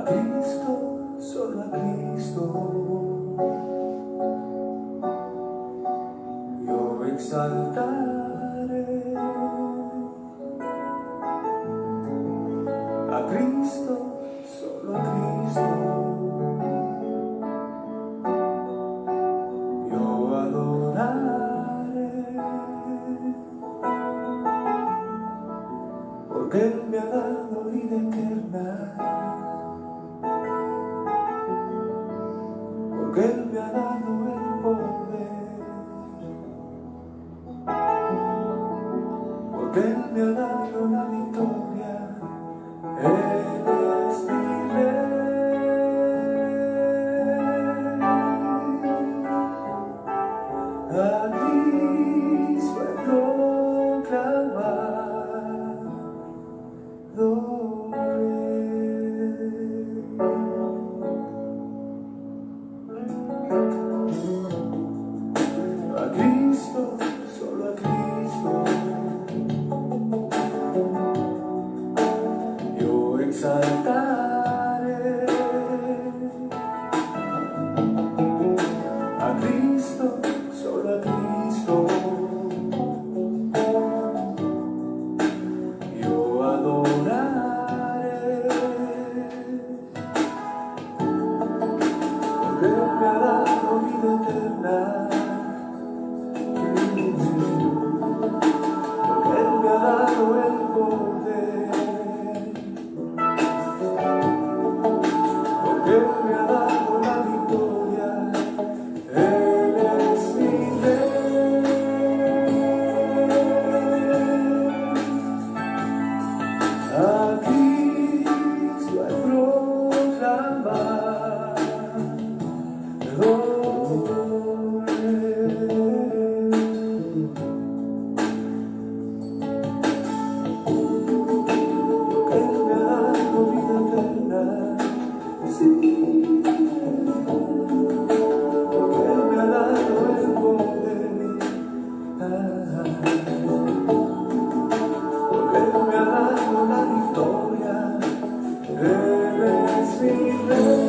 a Cristo, solo a Cristo. Yo exaltaré a Cristo, solo a Cristo. Yo adoraré, porque Él me ha dado vida eterna, porque Él me ha dado el poder, porque Él me ha dado la victoria. Él es mi Rey. A Cristo he proclamado Rey. A Cristo, solo a Cristo. Yo exaltaré a Cristo, solo a Cristo. Yo adoraré, porque Él me ha dado vida eterna, porque Él me ha dado el poder, porque Él me ha dado la victoria. Él es mi Rey. A Cristo he proclamado porque Él me ha dado vida eterna. Sí, porque Él me ha dado el poder, porque Él me ha dado la victoria. Él es mi Rey.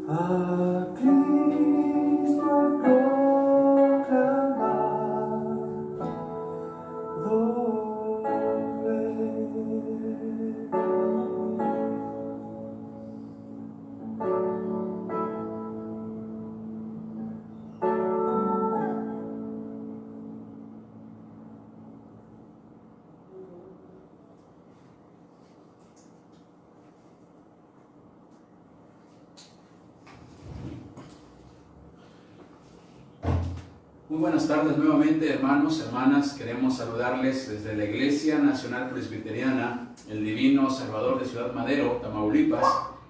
A Cristo he proclamado Muy buenas tardes nuevamente, hermanos, hermanas. Queremos saludarles desde la Iglesia Nacional Presbiteriana, el Divino Salvador de Ciudad Madero, Tamaulipas.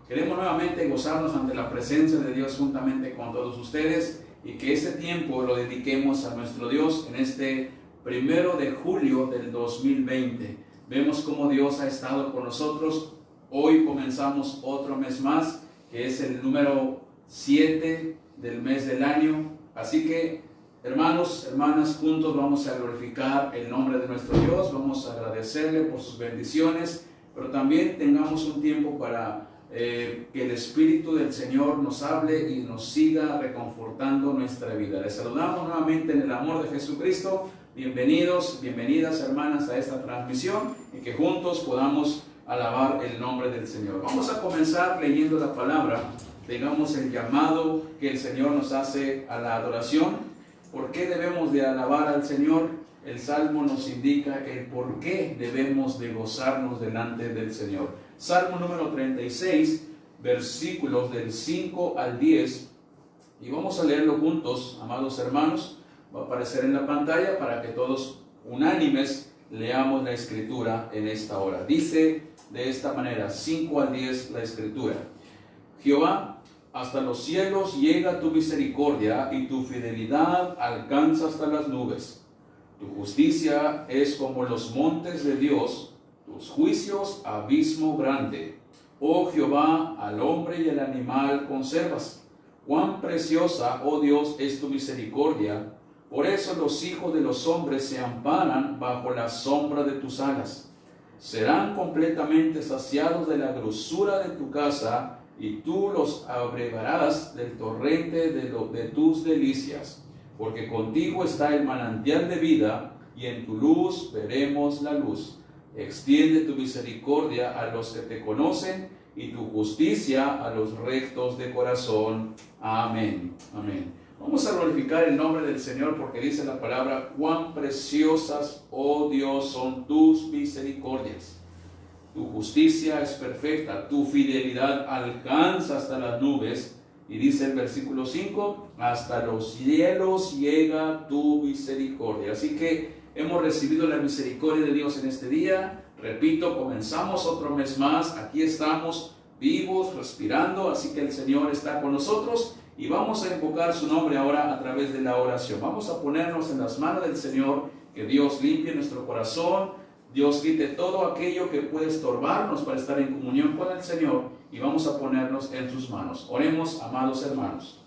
Queremos nuevamente gozarnos ante la presencia de Dios juntamente con todos ustedes y que este tiempo lo dediquemos a nuestro Dios en este 1 de julio del 2020. Vemos cómo Dios ha estado con nosotros. Hoy comenzamos otro mes más, que es el número 7 del mes del año. Así que, hermanos, hermanas, juntos vamos a glorificar el nombre de nuestro Dios, vamos a agradecerle por sus bendiciones, pero también tengamos un tiempo para que el Espíritu del Señor nos hable y nos siga reconfortando nuestra vida. Les saludamos nuevamente en el amor de Jesucristo. Bienvenidos, bienvenidas, hermanas, a esta transmisión y que juntos podamos alabar el nombre del Señor. Vamos a comenzar leyendo la palabra. Tengamos el llamado que el Señor nos hace a la adoración. ¿Por qué debemos de alabar al Señor? El Salmo nos indica el por qué debemos de gozarnos delante del Señor. Salmo número 36, versículos del 5 al 10. Y vamos a leerlo juntos, amados hermanos. Va a aparecer en la pantalla para que todos unánimes leamos la Escritura en esta hora. Dice de esta manera, 5 al 10 la escritura. Jehová, hasta los cielos llega tu misericordia y tu fidelidad alcanza hasta las nubes. Tu justicia es como los montes de Dios, tus juicios abismo grande. Oh Jehová, al hombre y al animal conservas. Cuán preciosa, oh Dios, es tu misericordia. Por eso los hijos de los hombres se amparan bajo la sombra de tus alas. Serán completamente saciados de la grosura de tu casa, y tú los abrevarás del torrente de tus delicias. Porque contigo está el manantial de vida, y en tu luz veremos la luz. Extiende tu misericordia a los que te conocen, y tu justicia a los rectos de corazón. Amén. Amén. Vamos a glorificar el nombre del Señor porque dice la palabra: cuán preciosas, oh Dios, son tus misericordias. Tu justicia es perfecta, tu fidelidad alcanza hasta las nubes. Y dice el versículo 5, hasta los cielos llega tu misericordia. Así que hemos recibido la misericordia de Dios en este día. Repito, comenzamos otro mes más. Aquí estamos vivos, respirando. Así que el Señor está con nosotros. Y vamos a invocar su nombre ahora a través de la oración. Vamos a ponernos en las manos del Señor. Que Dios limpie nuestro corazón. Dios quite todo aquello que puede estorbarnos para estar en comunión con el Señor. Y vamos a ponernos en sus manos. Oremos, amados hermanos.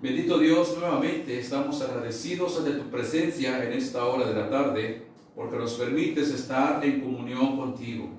Bendito Dios, nuevamente estamos agradecidos de tu presencia en esta hora de la tarde, porque nos permites estar en comunión contigo.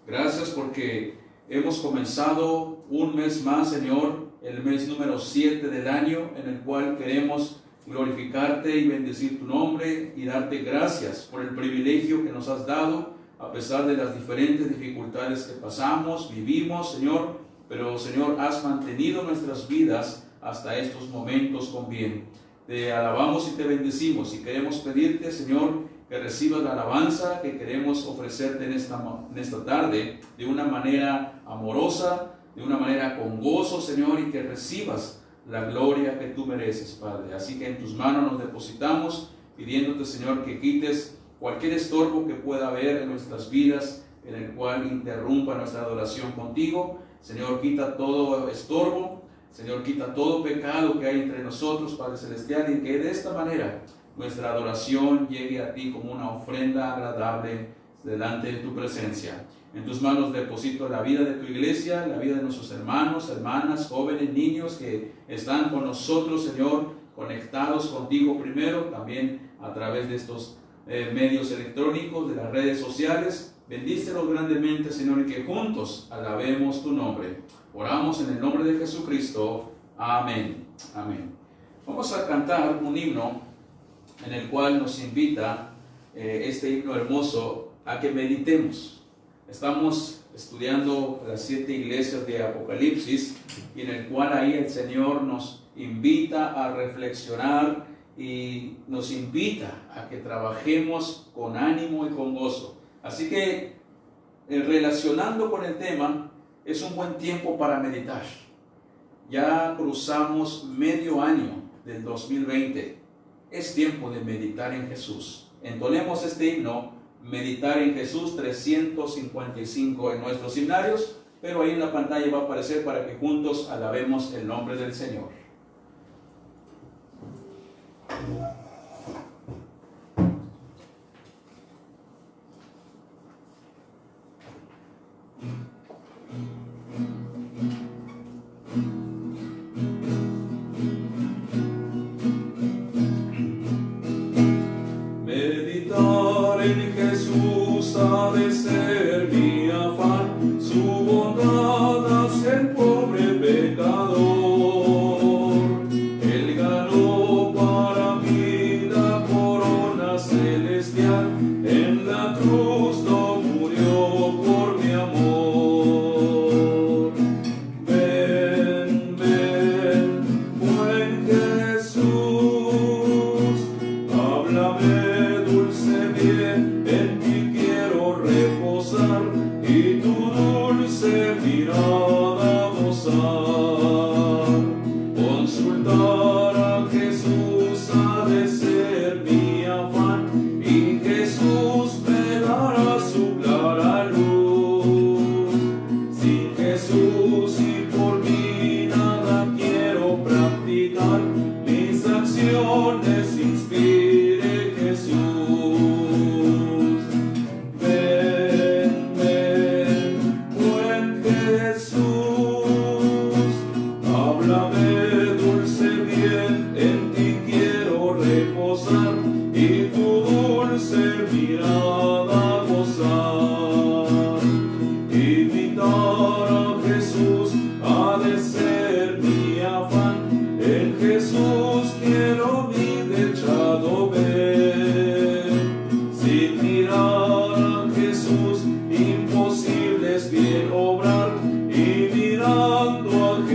Gracias porque hemos comenzado un mes más, Señor, el mes número 7 del año, en el cual queremos glorificarte y bendecir tu nombre y darte gracias por el privilegio que nos has dado, a pesar de las diferentes dificultades que pasamos, vivimos, Señor, pero Señor, has mantenido nuestras vidas hasta estos momentos con bien. Te alabamos y te bendecimos y queremos pedirte, Señor, que recibas la alabanza que queremos ofrecerte en esta tarde de una manera amorosa, de una manera con gozo, Señor, y que recibas la gloria que tú mereces, Padre. Así que en tus manos nos depositamos, pidiéndote, Señor, que quites cualquier estorbo que pueda haber en nuestras vidas, en el cual interrumpa nuestra adoración contigo. Señor, quita todo estorbo. Señor, quita todo pecado que hay entre nosotros, Padre Celestial, y que de esta manera nuestra adoración llegue a ti como una ofrenda agradable delante de tu presencia. En tus manos deposito la vida de tu iglesia, la vida de nuestros hermanos, hermanas, jóvenes, niños que están con nosotros, Señor, conectados contigo primero, también a través de estos medios electrónicos, de las redes sociales. Bendícelos grandemente, Señor, y que juntos alabemos tu nombre. Oramos en el nombre de Jesucristo. Amén. Amén. Vamos a cantar un himno en el cual nos invita este himno hermoso a que meditemos. Estamos estudiando las 7 iglesias de Apocalipsis, y en el cual ahí el Señor nos invita a reflexionar y nos invita a que trabajemos con ánimo y con gozo. Así que, relacionando con el tema, es un buen tiempo para meditar. Ya cruzamos medio año del 2020. Es tiempo de meditar en Jesús. Entonemos este himno, Meditar en Jesús 355 en nuestros himnarios, pero ahí en la pantalla va a aparecer para que juntos alabemos el nombre del Señor. Meditar en Jesús ha de ser mi afán, su bondad hacia el pobre pecador. Él ganó para mí la corona celestial, en la cruz no murió por mi amor. Ven, ven, buen Jesús, háblame dulce bien, en ti quiero reposar y tu dulce mirada gozar. Consultar a Jesús ha de ser mi afán, y Jesús me dará su clara luz.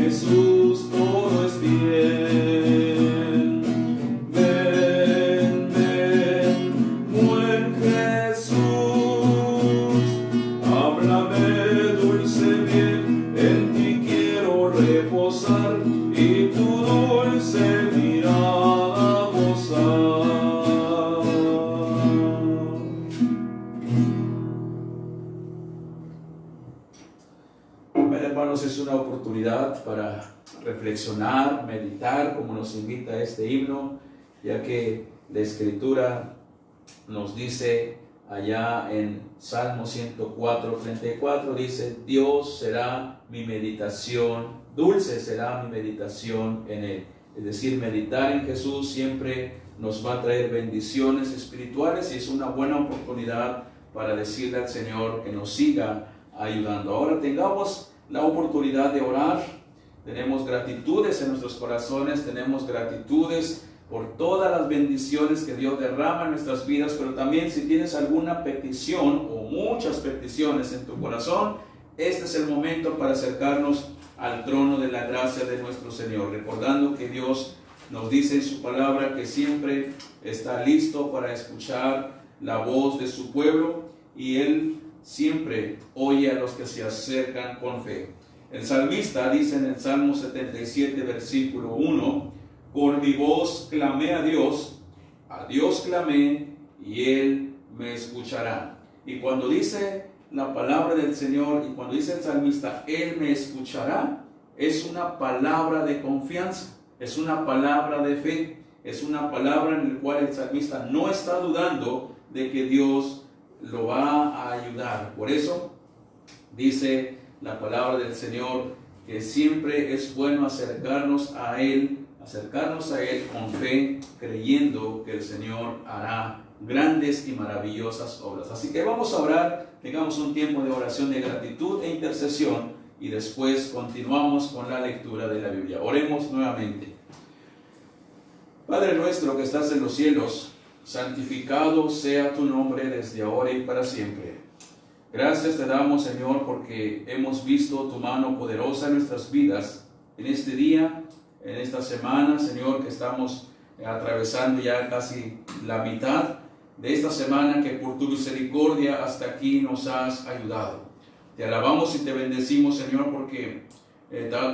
Jesús, todo es bien. Ven, ven, buen Jesús, háblame dulce bien, en ti quiero reposar y tu dulce mirada gozar. Bueno, hermanos, es una oportunidad para reflexionar, meditar, como nos invita este himno, ya que la Escritura nos dice allá en Salmo 104:34, dice: Dios será mi meditación, dulce será mi meditación en Él. Es decir, meditar en Jesús siempre nos va a traer bendiciones espirituales y es una buena oportunidad para decirle al Señor que nos siga ayudando. Ahora tengamos la oportunidad de orar. Tenemos gratitudes en nuestros corazones, tenemos gratitudes por todas las bendiciones que Dios derrama en nuestras vidas, pero también si tienes alguna petición o muchas peticiones en tu corazón, este es el momento para acercarnos al trono de la gracia de nuestro Señor, recordando que Dios nos dice en su palabra que siempre está listo para escuchar la voz de su pueblo y Él siempre oye a los que se acercan con fe. El salmista dice en el Salmo 77, versículo 1: con mi voz clamé a Dios clamé, y Él me escuchará. Y cuando dice la palabra del Señor, y cuando dice el salmista, Él me escuchará, es una palabra de confianza, es una palabra de fe, es una palabra en la cual el salmista no está dudando de que Dios lo va a ayudar. Por eso dice la palabra del Señor que siempre es bueno acercarnos a Él con fe, creyendo que el Señor hará grandes y maravillosas obras. Así que vamos a orar, tengamos un tiempo de oración de gratitud e intercesión y después continuamos con la lectura de la Biblia. Oremos nuevamente. Padre nuestro que estás en los cielos, santificado sea tu nombre desde ahora y para siempre. Gracias te damos, Señor, porque hemos visto tu mano poderosa en nuestras vidas en este día, en esta semana, Señor, que estamos atravesando ya casi la mitad de esta semana, que por tu misericordia hasta aquí nos has ayudado. Te alabamos y te bendecimos, Señor, porque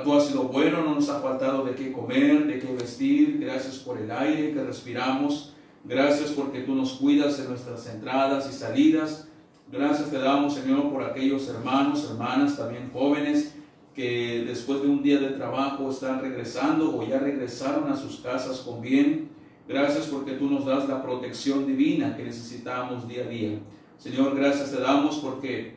tú has sido bueno, no nos ha faltado de qué comer, de qué vestir. Gracias por el aire que respiramos. Gracias porque tú nos cuidas en nuestras entradas y salidas. Gracias te damos, Señor, por aquellos hermanos, hermanas, también jóvenes, que después de un día de trabajo están regresando o ya regresaron a sus casas con bien. Gracias porque tú nos das la protección divina que necesitamos día a día. Señor, gracias te damos porque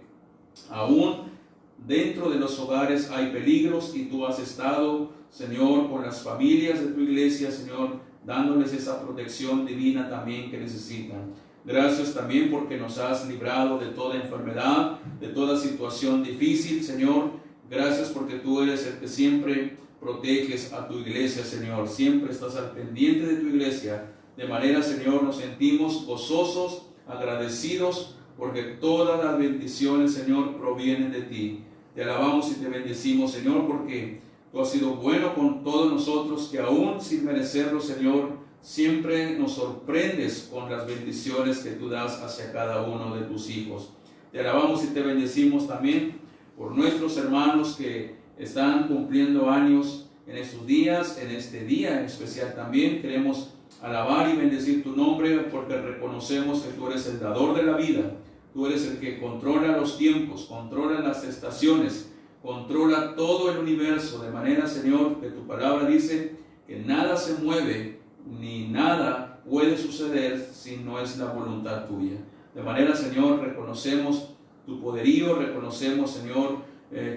aún dentro de los hogares hay peligros y tú has estado, Señor, con las familias de tu iglesia, Señor, dándoles esa protección divina también que necesitan. Gracias también porque nos has librado de toda enfermedad, de toda situación difícil, Señor. Gracias porque tú eres el que siempre proteges a tu iglesia, Señor. Siempre estás al pendiente de tu iglesia. De manera, Señor, nos sentimos gozosos, agradecidos, porque todas las bendiciones, Señor, provienen de ti. Te alabamos y te bendecimos, Señor, porque tú has sido bueno con todos nosotros, que aún sin merecerlo, Señor, siempre nos sorprendes con las bendiciones que tú das hacia cada uno de tus hijos. Te alabamos y te bendecimos también por nuestros hermanos que están cumpliendo años en estos días, en este día en especial también. Queremos alabar y bendecir tu nombre porque reconocemos que tú eres el dador de la vida. Tú eres el que controla los tiempos, controla las estaciones, controla todo el universo. De manera, Señor, que tu palabra dice que nada se mueve ni nada puede suceder si no es la voluntad tuya. De manera, Señor, reconocemos tu poderío, reconocemos, Señor,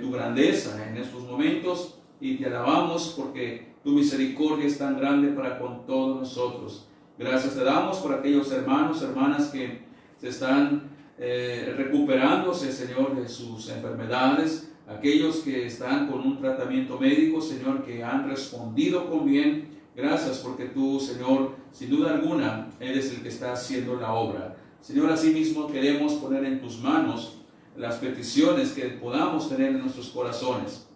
tu grandeza en estos momentos y te alabamos porque tu misericordia es tan grande para con todos nosotros. Gracias te damos por aquellos hermanos, hermanas que se están recuperándose, Señor, de sus enfermedades, aquellos que están con un tratamiento médico, Señor, que han respondido con bien. Gracias porque tú, Señor, sin duda alguna, eres el que está haciendo la obra. Señor, asimismo queremos poner en tus manos las peticiones que podamos tener en nuestros corazones.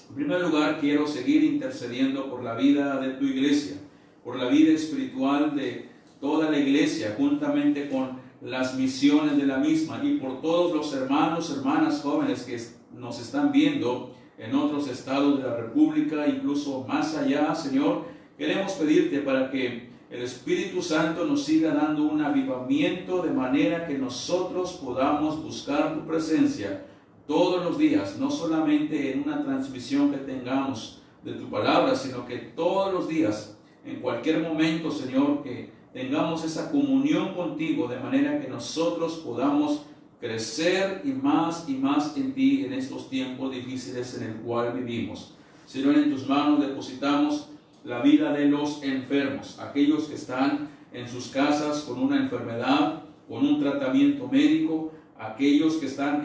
En primer lugar, quiero seguir intercediendo por la vida de tu iglesia, por la vida espiritual de toda la iglesia, juntamente con las misiones de la misma, y por todos los hermanos, hermanas, jóvenes que nos están viendo en otros estados de la República, incluso más allá. Señor, queremos pedirte para que el Espíritu Santo nos siga dando un avivamiento, de manera que nosotros podamos buscar tu presencia todos los días, no solamente en una transmisión que tengamos de tu palabra, sino que todos los días, en cualquier momento, Señor, que tengamos esa comunión contigo, de manera que nosotros podamos crecer y más en ti en estos tiempos difíciles en el cual vivimos. Señor, en tus manos depositamos la vida de los enfermos, aquellos que están en sus casas con una enfermedad, con un tratamiento médico, aquellos que están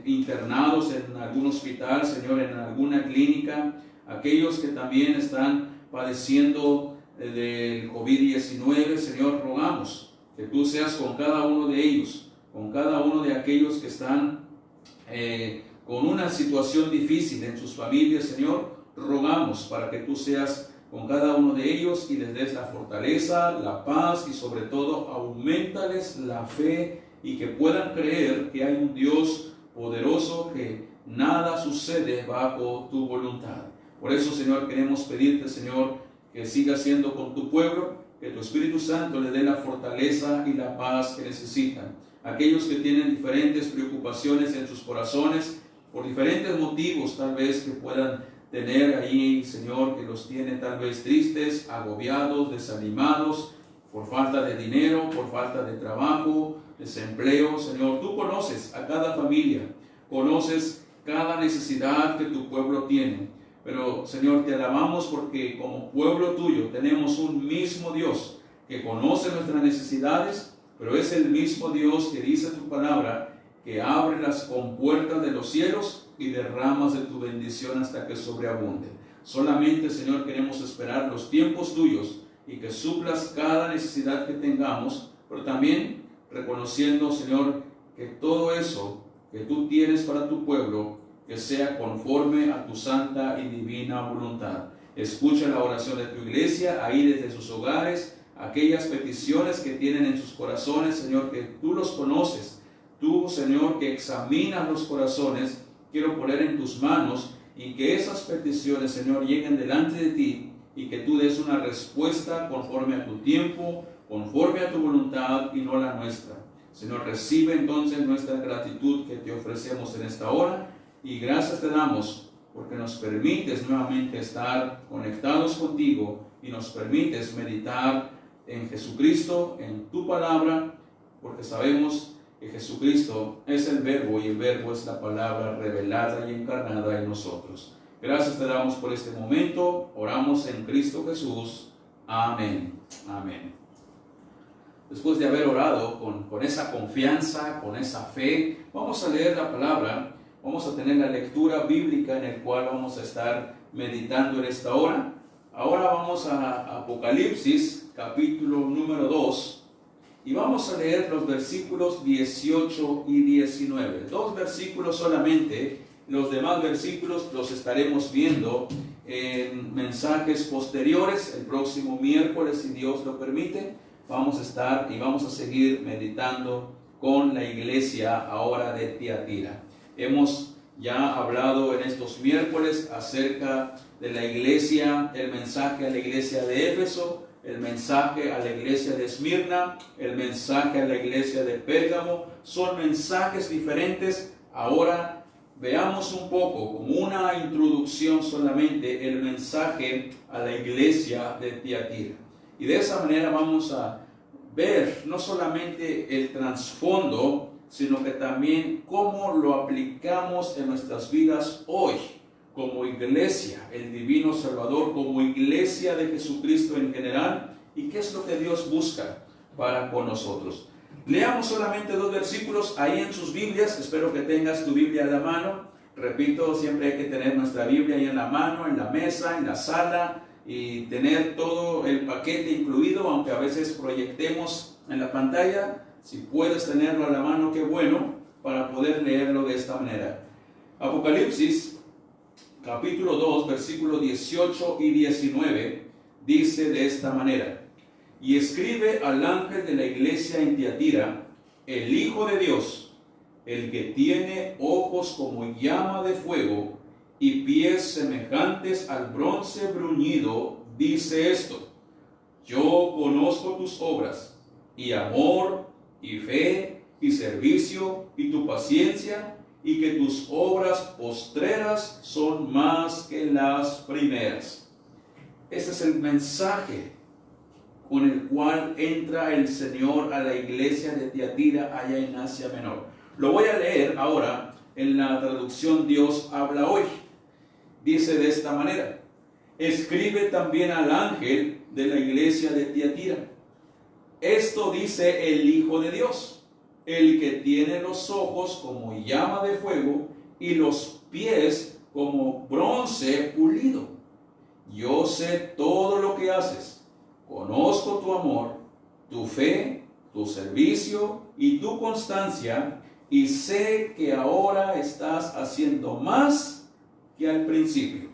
internados en algún hospital, Señor, en alguna clínica, aquellos que también están padeciendo del COVID-19, Señor, rogamos que tú seas con cada uno de ellos, con cada uno de aquellos que están con una situación difícil en sus familias, Señor. Rogamos para que tú seas con cada uno de ellos y les des la fortaleza, la paz y sobre todo auméntales la fe y que puedan creer que hay un Dios poderoso, que nada sucede bajo tu voluntad. Por eso, Señor, queremos pedirte, Señor, que sigas siendo con tu pueblo, que tu Espíritu Santo le dé la fortaleza y la paz que necesitan. Aquellos que tienen diferentes preocupaciones en sus corazones, por diferentes motivos tal vez que puedan tener ahí, Señor, que los tiene tal vez tristes, agobiados, desanimados, por falta de dinero, por falta de trabajo, desempleo. Señor, tú conoces a cada familia, conoces cada necesidad que tu pueblo tiene. Pero, Señor, te alabamos porque como pueblo tuyo tenemos un mismo Dios que conoce nuestras necesidades, pero es el mismo Dios que dice tu palabra, que abre las compuertas de los cielos y derramas de tu bendición hasta que sobreabunde. Solamente, Señor, queremos esperar los tiempos tuyos y que suplas cada necesidad que tengamos, pero también reconociendo, Señor, que todo eso que tú tienes para tu pueblo, que sea conforme a tu santa y divina voluntad. Escucha la oración de tu iglesia ahí desde sus hogares, aquellas peticiones que tienen en sus corazones, Señor, que tú los conoces. Tú, Señor, que examinas los corazones, quiero poner en tus manos y que esas peticiones, Señor, lleguen delante de ti y que tú des una respuesta conforme a tu tiempo, conforme a tu voluntad y no la nuestra. Señor, recibe entonces nuestra gratitud que te ofrecemos en esta hora y gracias te damos porque nos permites nuevamente estar conectados contigo y nos permites meditar en Jesucristo, en tu palabra, porque sabemos que Jesucristo es el Verbo y el Verbo es la palabra revelada y encarnada en nosotros. Gracias te damos por este momento, oramos en Cristo Jesús. Amén. Amén. Después de haber orado con esa confianza, con esa fe, vamos a leer la palabra, vamos a tener la lectura bíblica en el cual vamos a estar meditando en esta hora. Ahora vamos a Apocalipsis, capítulo número 2, y vamos a leer los versículos 18 y 19. 2 versículos solamente, los demás versículos los estaremos viendo en mensajes posteriores, el próximo miércoles, si Dios lo permite. Vamos a estar y vamos a seguir meditando con la iglesia ahora de Tiatira. Hemos ya hablado en estos miércoles acerca de la iglesia, el mensaje a la iglesia de Éfeso, el mensaje a la iglesia de Esmirna, el mensaje a la iglesia de Pérgamo. Son mensajes diferentes. Ahora veamos un poco, como una introducción solamente, el mensaje a la iglesia de Tiatira. Y de esa manera vamos a ver no solamente el trasfondo, sino que también cómo lo aplicamos en nuestras vidas hoy, como iglesia, el Divino Salvador, como iglesia de Jesucristo en general, y qué es lo que Dios busca para con nosotros. Leamos solamente 2 versículos ahí en sus Biblias. Espero que tengas tu Biblia a la mano. Repito, siempre hay que tener nuestra Biblia ahí en la mano, en la mesa, en la sala, y tener todo el paquete incluido, aunque a veces proyectemos en la pantalla. Si puedes tenerlo a la mano, qué bueno, para poder leerlo de esta manera. Apocalipsis, capítulo 2, versículos 18 y 19, dice de esta manera: y escribe al ángel de la iglesia en Tiatira, el Hijo de Dios, el que tiene ojos como llama de fuego y pies semejantes al bronce bruñido, dice esto: yo conozco tus obras, y amor, y fe, y servicio, y tu paciencia, y que tus obras postreras son más que las primeras. Ese es el mensaje con el cual entra el Señor a la iglesia de Tiatira allá en Asia Menor. Lo voy a leer ahora en la traducción Dios habla hoy. Dice de esta manera: escribe también al ángel de la iglesia de Tiatira. Esto dice el Hijo de Dios, el que tiene los ojos como llama de fuego y los pies como bronce pulido. Yo sé todo lo que haces, conozco tu amor, tu fe, tu servicio y tu constancia, y sé que ahora estás haciendo más que al principio.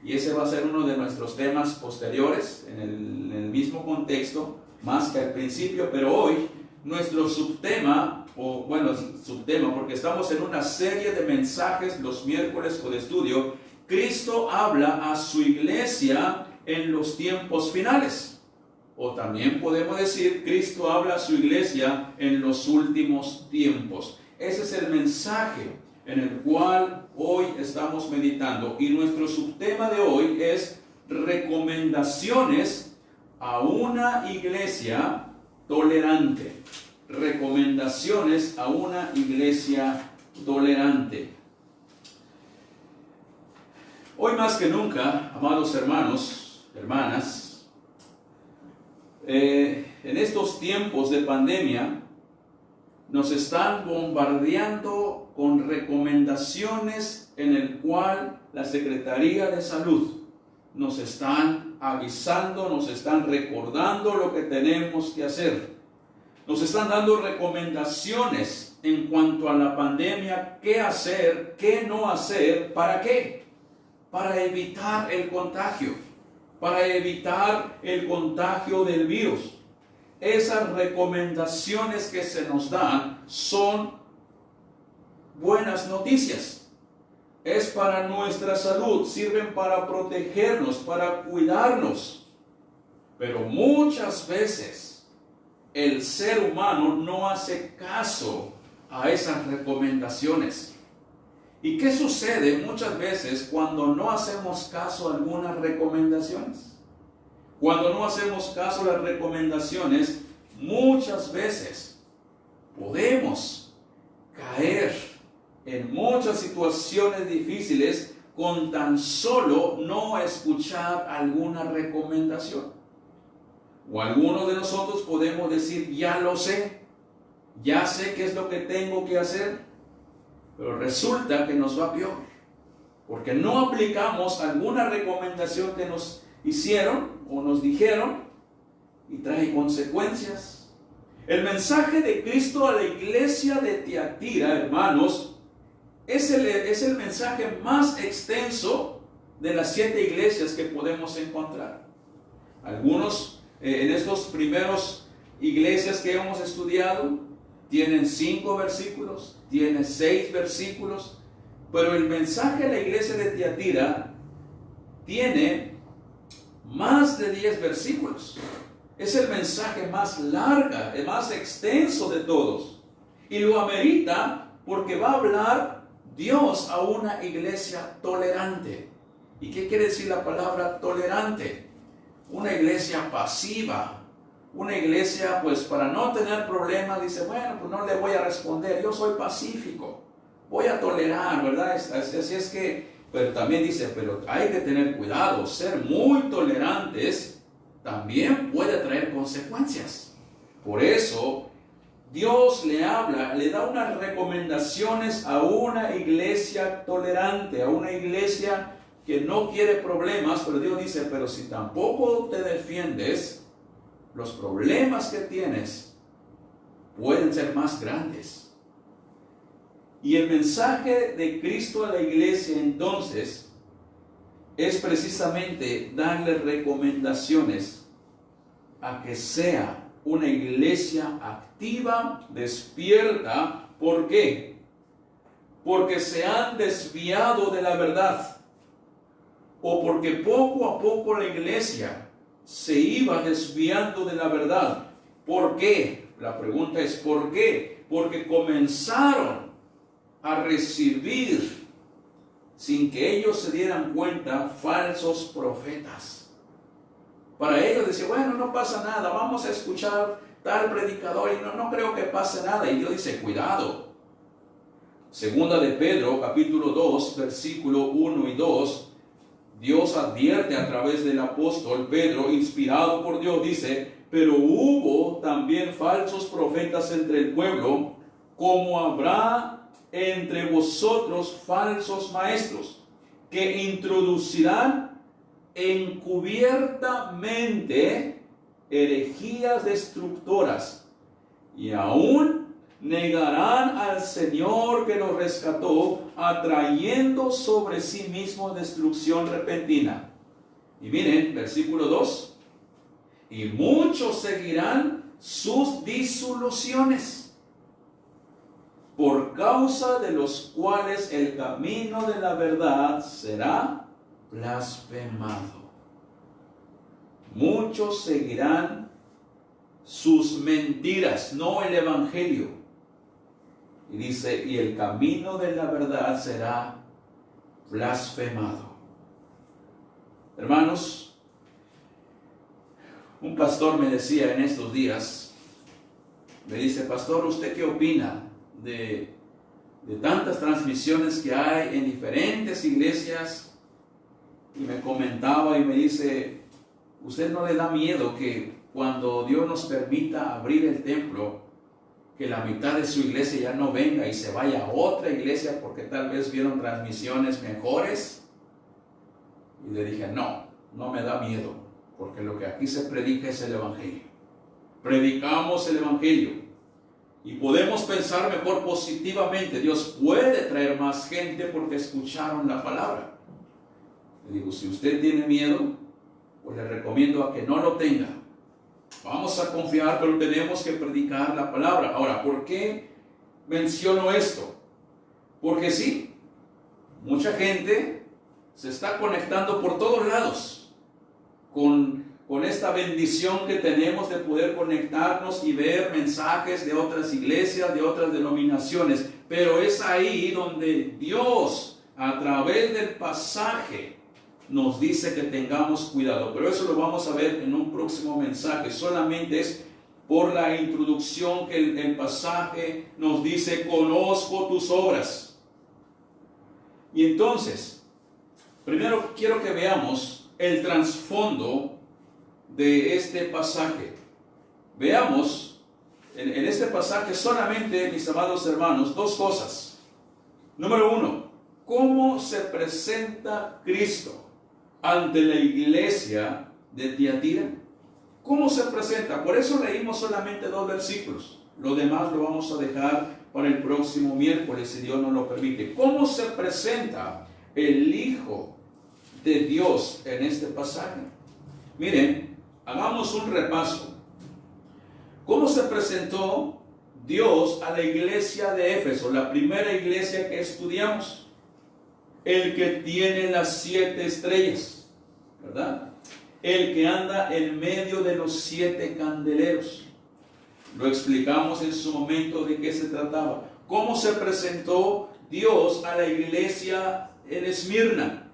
Y ese va a ser uno de nuestros temas posteriores, en el mismo contexto, más que al principio, pero hoy nuestro subtema, porque estamos en una serie de mensajes los miércoles con estudio, Cristo habla a su iglesia en los tiempos finales. O también podemos decir, Cristo habla a su iglesia en los últimos tiempos. Ese es el mensaje en el cual hoy estamos meditando. Y nuestro subtema de hoy es recomendaciones a una iglesia tolerante. Recomendaciones a una iglesia tolerante. Hoy más que nunca, amados hermanos, hermanas, en estos tiempos de pandemia, nos están bombardeando con recomendaciones en el cual la Secretaría de Salud nos están avisando, nos están recordando lo que tenemos que hacer. Nos están dando recomendaciones en cuanto a la pandemia, qué hacer, qué no hacer, ¿para qué? Para evitar el contagio, para evitar el contagio del virus. Esas recomendaciones que se nos dan son buenas noticias. Es para nuestra salud, sirven para protegernos, para cuidarnos. Pero muchas veces el ser humano no hace caso a esas recomendaciones. ¿Y qué sucede muchas veces cuando no hacemos caso a algunas recomendaciones? Cuando no hacemos caso a las recomendaciones, muchas veces podemos caer en muchas situaciones difíciles con tan solo no escuchar alguna recomendación. O algunos de nosotros podemos decir, ya lo sé, ya sé qué es lo que tengo que hacer, pero resulta que nos va peor, porque no aplicamos alguna recomendación que nos hicieron o nos dijeron y trae consecuencias. El mensaje de Cristo a la iglesia de Tiatira, hermanos, es el mensaje más extenso de las 7 iglesias que podemos encontrar. Algunos en estos primeros iglesias que hemos estudiado tienen 5 versículos, tienen 6 versículos, pero el mensaje a la iglesia de Tiatira tiene más de 10 versículos. Es el mensaje más largo, el más extenso de todos. Y lo amerita porque va a hablar Dios a una iglesia tolerante. ¿Y qué quiere decir la palabra tolerante? Una iglesia pasiva. Una iglesia, pues para no tener problemas, dice, bueno, pues no le voy a responder, yo soy pacífico, voy a tolerar, ¿verdad? Así es que, pero también dice, pero hay que tener cuidado, ser muy tolerantes también puede traer consecuencias. Por eso, Dios le habla, le da unas recomendaciones a una iglesia tolerante, a una iglesia que no quiere problemas, pero Dios dice, pero si tampoco te defiendes, los problemas que tienes pueden ser más grandes. Y el mensaje de Cristo a la iglesia entonces es precisamente darle recomendaciones a que sea una iglesia activa, despierta. ¿Por qué? Porque se han desviado de la verdad, o porque poco a poco la iglesia se iba desviando de la verdad. ¿Por qué? La pregunta es ¿por qué? Porque comenzaron a recibir, sin que ellos se dieran cuenta, falsos profetas. Para ellos decía, bueno, no pasa nada, vamos a escuchar tal predicador y no creo que pase nada. Y Dios dice, cuidado. Segunda de Pedro, capítulo 2, versículo 1 y 2, Dios advierte a través del apóstol Pedro, inspirado por Dios, dice, pero hubo también falsos profetas entre el pueblo, como habrá entre vosotros falsos maestros, que introducirán encubiertamente herejías destructoras, y aún negarán al Señor que los rescató, atrayendo sobre sí mismo destrucción repentina. Y miren, versículo 2, y muchos seguirán sus disoluciones, por causa de los cuales el camino de la verdad será blasfemado. Muchos seguirán sus mentiras, no el evangelio. Y dice, y el camino de la verdad será blasfemado. Hermanos, un pastor me decía en estos días, me dice, pastor, ¿usted qué opina de tantas transmisiones que hay en diferentes iglesias? Y me comentaba y me dice, ¿usted no le da miedo que cuando Dios nos permita abrir el templo, que la mitad de su iglesia ya no venga y se vaya a otra iglesia porque tal vez vieron transmisiones mejores? Y le dije, no me da miedo, porque lo que aquí se predica es el evangelio. Predicamos el evangelio y podemos pensar mejor positivamente. Dios puede traer más gente porque escucharon la palabra. Le digo, si usted tiene miedo, pues le recomiendo a que no lo tenga. Vamos a confiar, pero tenemos que predicar la palabra. Ahora, ¿por qué menciono esto? Porque sí, mucha gente se está conectando por todos lados con esta bendición que tenemos de poder conectarnos y ver mensajes de otras iglesias, de otras denominaciones. Pero es ahí donde Dios, a través del pasaje, nos dice que tengamos cuidado. Pero eso lo vamos a ver en un próximo mensaje. Solamente es por la introducción que el pasaje nos dice, conozco tus obras. Y entonces, primero quiero que veamos el trasfondo de este pasaje. Veamos en este pasaje solamente, mis amados hermanos, dos cosas. Número uno, ¿cómo se presenta Cristo ante la iglesia de Tiatira? ¿Cómo se presenta? Por eso leímos solamente 2 versículos. Lo demás lo vamos a dejar para el próximo miércoles, si Dios nos lo permite. ¿Cómo se presenta el Hijo de Dios en este pasaje? Miren, hagamos un repaso. ¿Cómo se presentó Dios a la iglesia de Éfeso, la primera iglesia que estudiamos? El que tiene las 7 estrellas, ¿verdad? El que anda en medio de los 7 candeleros. Lo explicamos en su momento de qué se trataba. ¿Cómo se presentó Dios a la iglesia en Esmirna?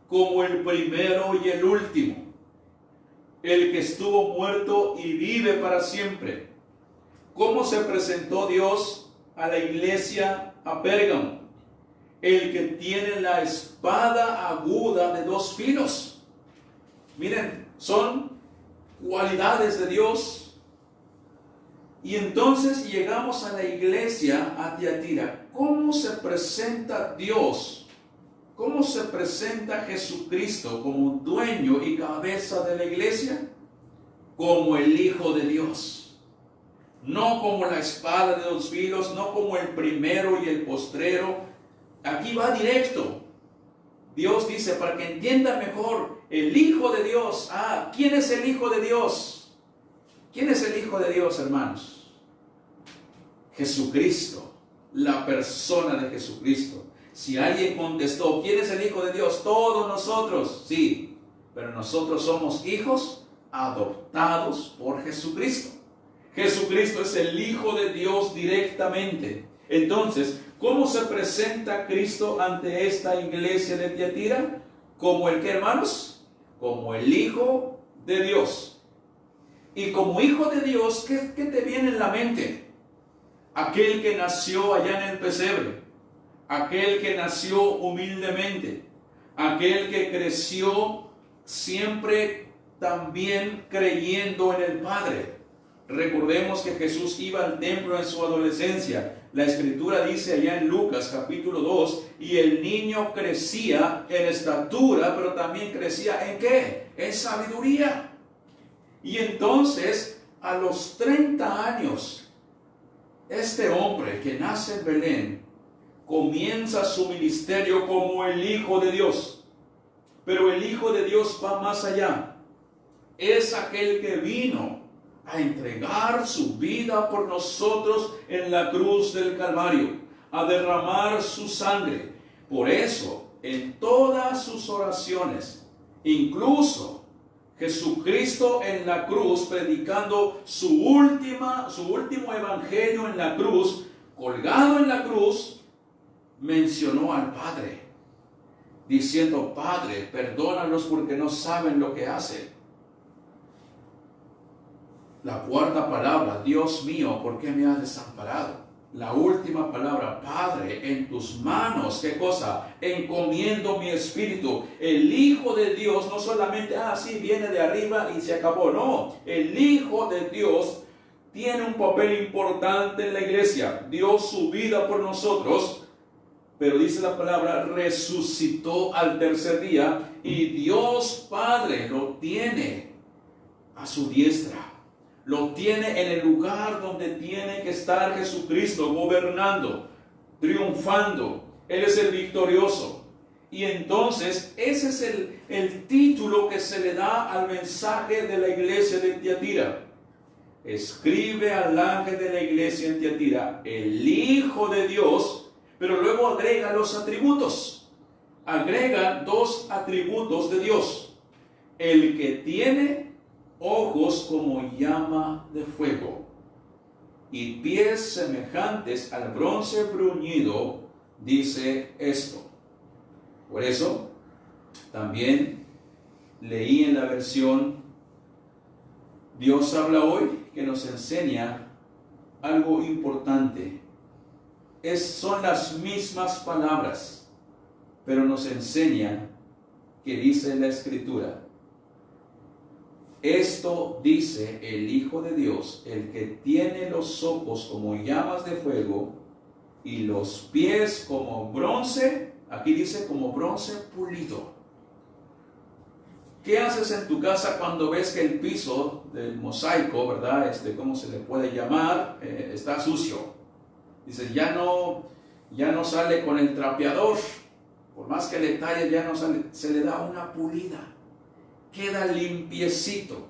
Como el primero y el último, el que estuvo muerto y vive para siempre. ¿Cómo se presentó Dios a la iglesia a Pérgamo? El que tiene la espada aguda de 2 filos. Miren, son cualidades de Dios. Y entonces llegamos a la iglesia a Tiatira. ¿Cómo se presenta Dios? ¿Cómo se presenta Jesucristo como dueño y cabeza de la iglesia? Como el Hijo de Dios. No como la espada de 2 filos, no como el primero y el postrero. Aquí va directo. Dios dice, para que entiendan mejor, el Hijo de Dios. ¿Quién es el Hijo de Dios? ¿Quién es el Hijo de Dios, hermanos? Jesucristo, la persona de Jesucristo. Si alguien contestó, ¿quién es el Hijo de Dios? Todos nosotros, sí, pero nosotros somos hijos adoptados por Jesucristo. Jesucristo es el Hijo de Dios directamente. Entonces, ¿cómo se presenta Cristo ante esta iglesia de Tiatira? ¿Como el qué, hermanos? Como el Hijo de Dios. Y como Hijo de Dios, ¿qué te viene en la mente? Aquel que nació allá en el pesebre, aquel que nació humildemente, aquel que creció siempre también creyendo en el Padre. Recordemos que Jesús iba al templo en su adolescencia. La Escritura dice allá en Lucas capítulo 2, y el niño crecía en estatura, pero también crecía ¿en qué? En sabiduría. Y entonces, a los 30 años, este hombre que nace en Belén comienza su ministerio como el Hijo de Dios. Pero el Hijo de Dios va más allá. Es aquel que vino a entregar su vida por nosotros en la cruz del Calvario, a derramar su sangre. Por eso, en todas sus oraciones, incluso Jesucristo en la cruz, predicando su último evangelio en la cruz, colgado en la cruz, mencionó al Padre, diciendo, Padre, perdónalos porque no saben lo que hacen. La cuarta palabra, Dios mío, ¿por qué me has desamparado? La última palabra, Padre, en tus manos, ¿qué cosa? Encomiendo mi espíritu. El Hijo de Dios no solamente, sí, viene de arriba y se acabó. No, el Hijo de Dios tiene un papel importante en la iglesia. Dio su vida por nosotros, pero dice la palabra, resucitó al tercer día y Dios Padre lo tiene a su diestra. Lo tiene en el lugar donde tiene que estar Jesucristo, gobernando, triunfando. Él es el victorioso. Y entonces ese es el título que se le da al mensaje de la iglesia de Tiatira. Escribe al ángel de la iglesia en Tiatira, el Hijo de Dios, pero luego agrega los atributos. Agrega dos atributos de Dios. El que tiene ojos como llama de fuego y pies semejantes al bronce bruñido, dice esto. Por eso, también leí en la versión Dios habla hoy, que nos enseña algo importante. Son las mismas palabras, pero nos enseña que dice la Escritura. Esto dice el Hijo de Dios, el que tiene los ojos como llamas de fuego y los pies como bronce, aquí dice como bronce pulido. ¿Qué haces en tu casa cuando ves que el piso del mosaico, verdad, ¿cómo se le puede llamar? Está sucio. Dices, ya no sale con el trapeador, por más que le talle ya no sale, se le da una pulida. Queda limpiecito.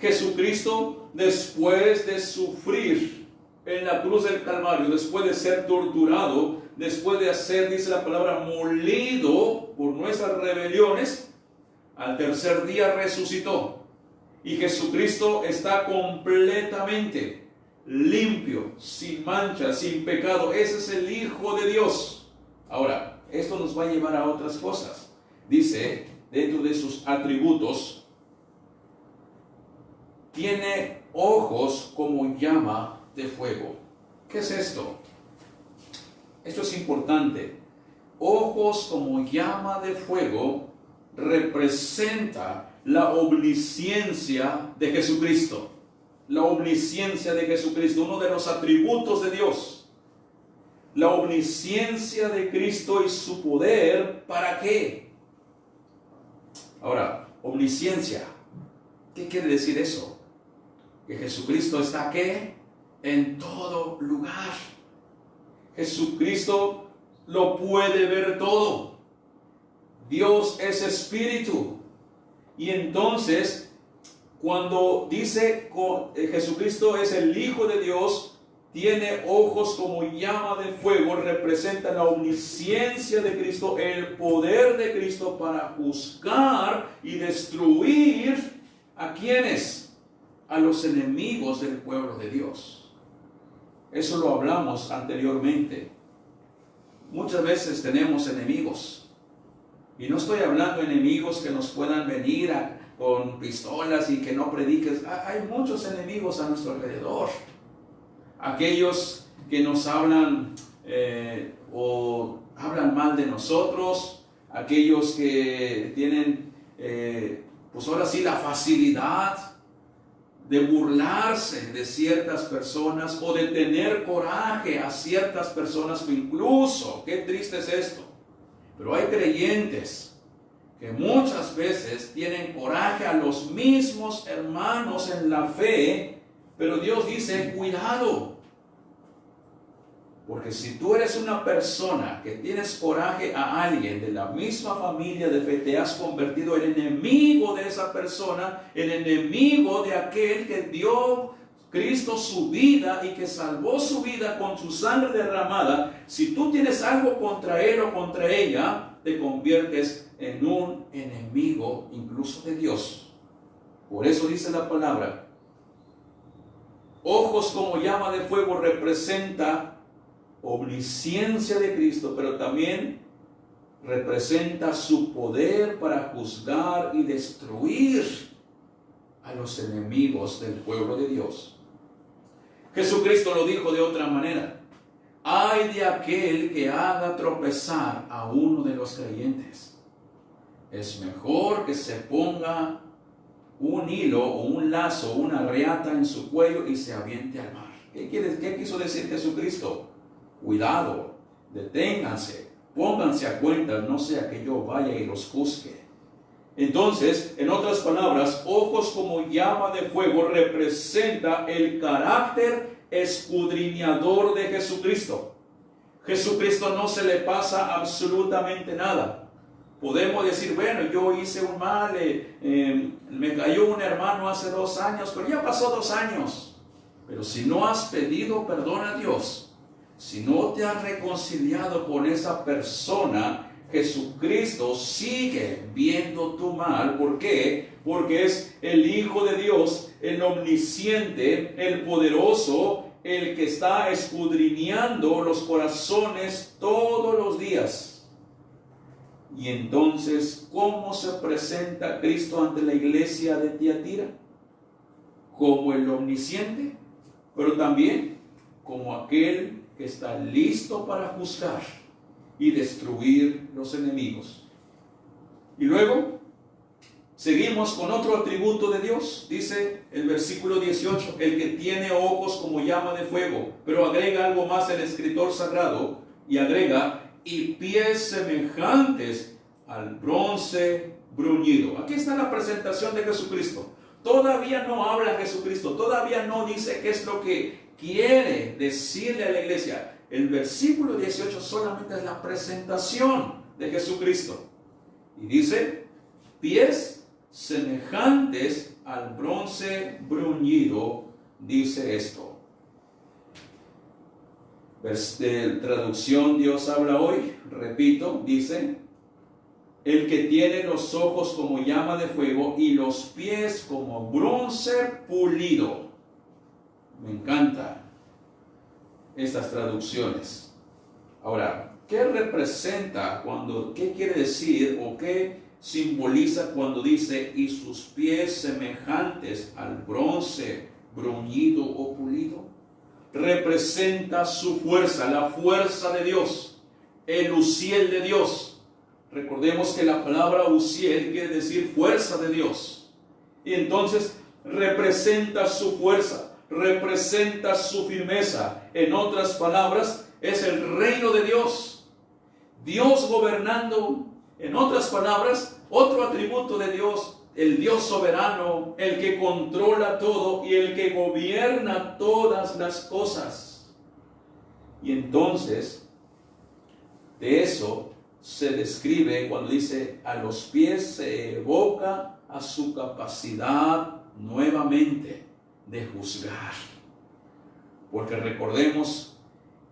Jesucristo, después de sufrir en la cruz del Calvario, después de ser torturado, después de ser, dice la palabra, molido por nuestras rebeliones, al tercer día resucitó. Y Jesucristo está completamente limpio, sin mancha, sin pecado. Ese es el Hijo de Dios. Ahora, esto nos va a llevar a otras cosas. Dice, dentro de sus atributos, tiene ojos como llama de fuego. ¿Qué es esto? Esto es importante. Ojos como llama de fuego representa la omnisciencia de Jesucristo. La omnisciencia de Jesucristo, uno de los atributos de Dios. La omnisciencia de Cristo y su poder, ¿para qué? Ahora, omnisciencia, ¿qué quiere decir eso? Que Jesucristo está ¿qué? En todo lugar. Jesucristo lo puede ver todo. Dios es espíritu. Y entonces, cuando dice Jesucristo es el Hijo de Dios, tiene ojos como llama de fuego, representa la omnisciencia de Cristo, el poder de Cristo para juzgar y destruir ¿a quiénes? A los enemigos del pueblo de Dios. Eso lo hablamos anteriormente. Muchas veces tenemos enemigos. Y no estoy hablando de enemigos que nos puedan venir con pistolas y que no prediques. Hay muchos enemigos a nuestro alrededor. Aquellos que nos hablan o hablan mal de nosotros. Aquellos que tienen, pues ahora sí, la facilidad de burlarse de ciertas personas o de tener coraje a ciertas personas, incluso, qué triste es esto, pero hay creyentes que muchas veces tienen coraje a los mismos hermanos en la fe, pero Dios dice, cuidado, porque si tú eres una persona que tienes coraje a alguien de la misma familia de fe, te has convertido en enemigo de esa persona, el enemigo de aquel que dio Cristo su vida y que salvó su vida con su sangre derramada. Si tú tienes algo contra él o contra ella, te conviertes en un enemigo incluso de Dios. Por eso dice la palabra, ojos como llama de fuego representa omnisciencia de Cristo, pero también representa su poder para juzgar y destruir a los enemigos del pueblo de Dios. Jesucristo lo dijo de otra manera: ay de aquel que haga tropezar a uno de los creyentes. Es mejor que se ponga un hilo o un lazo, una reata en su cuello y se aviente al mar. ¿Qué quiso decir Jesucristo? Cuidado, deténganse, pónganse a cuenta, no sea que yo vaya y los juzgue. Entonces, en otras palabras, ojos como llama de fuego representa el carácter escudriñador de Jesucristo. Jesucristo no se le pasa absolutamente nada. Podemos decir, bueno, yo hice un mal, me cayó un hermano hace 2 años, pero ya pasó 2 años. Pero si no has pedido perdón a Dios, si no te has reconciliado con esa persona, Jesucristo sigue viendo tu mal. ¿Por qué? Porque es el Hijo de Dios, el omnisciente, el poderoso, el que está escudriñando los corazones todos los días. Y entonces, ¿cómo se presenta Cristo ante la iglesia de Tiatira? Como el omnisciente, pero también como aquel que está listo para juzgar y destruir los enemigos. Y luego seguimos con otro atributo de Dios. Dice el versículo 18, el que tiene ojos como llama de fuego. Pero agrega algo más el escritor sagrado y agrega, y pies semejantes al bronce bruñido. Aquí está la presentación de Jesucristo. Todavía no habla Jesucristo, todavía no dice qué es lo que quiere decirle a la iglesia. El versículo 18 solamente es la presentación de Jesucristo. Y dice, pies semejantes al bronce bruñido, dice esto. De traducción Dios habla hoy, repito, dice, el que tiene los ojos como llama de fuego y los pies como bronce pulido. Me encantan estas traducciones. Ahora, ¿qué representa qué quiere decir o qué simboliza cuando dice y sus pies semejantes al bronce bruñido o pulido? Representa su fuerza, la fuerza de Dios, el uziel de Dios. Recordemos que la palabra uziel quiere decir fuerza de Dios. Y entonces representa su fuerza, representa su firmeza. En otras palabras, es el reino de Dios. Dios gobernando. En otras palabras, otro atributo de Dios, el Dios soberano, el que controla todo y el que gobierna todas las cosas. Y entonces, de eso se describe cuando dice a los pies, se evoca a su capacidad nuevamente de juzgar. Porque recordemos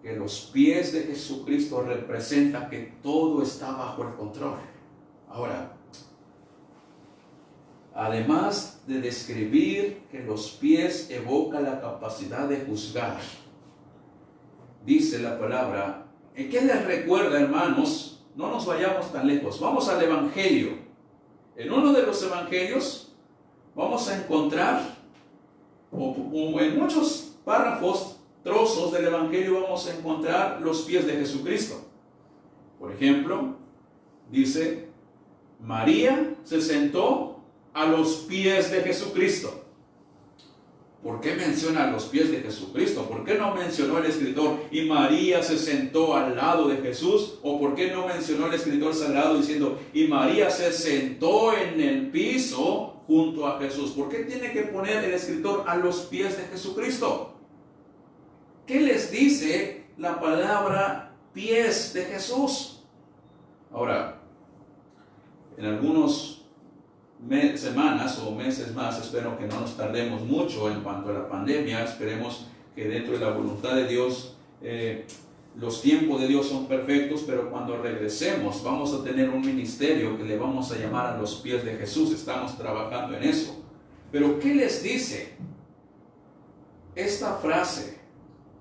que los pies de Jesucristo representan que todo está bajo el control. Ahora, además de describir que los pies evoca la capacidad de juzgar, dice la palabra, ¿en qué les recuerda, hermanos? No nos vayamos tan lejos. Vamos al Evangelio. En uno de los Evangelios vamos a encontrar, o en muchos párrafos, trozos del Evangelio vamos a encontrar los pies de Jesucristo. Por ejemplo, dice, María se sentó a los pies de Jesucristo. ¿Por qué menciona a los pies de Jesucristo? ¿Por qué no mencionó el escritor y María se sentó al lado de Jesús? ¿O por qué no mencionó el escritor sagrado diciendo y María se sentó en el piso junto a Jesús? ¿Por qué tiene que poner el escritor a los pies de Jesucristo? ¿Qué les dice la palabra pies de Jesús? Ahora, en algunos semanas o meses más, espero que no nos tardemos mucho en cuanto a la pandemia. Esperemos que dentro de la voluntad de Dios, los tiempos de Dios son perfectos, pero cuando regresemos vamos a tener un ministerio que le vamos a llamar a los pies de Jesús. Estamos trabajando en eso. Pero ¿qué les dice esta frase?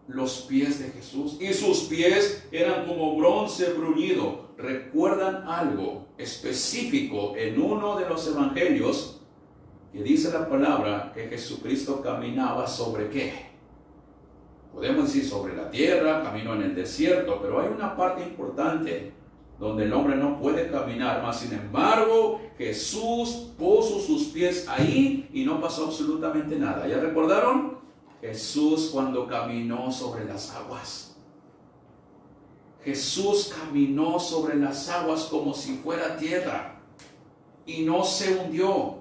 Los pies de Jesús, y sus pies eran como bronce bruñido. ¿Recuerdan algo específico en uno de los evangelios que dice la palabra que Jesucristo caminaba sobre qué? Podemos decir sobre la tierra, caminó en el desierto, pero hay una parte importante donde el hombre no puede caminar, mas sin embargo Jesús puso sus pies ahí y no pasó absolutamente nada. ¿Ya recordaron? Jesús cuando caminó sobre las aguas. Jesús caminó sobre las aguas como si fuera tierra y no se hundió.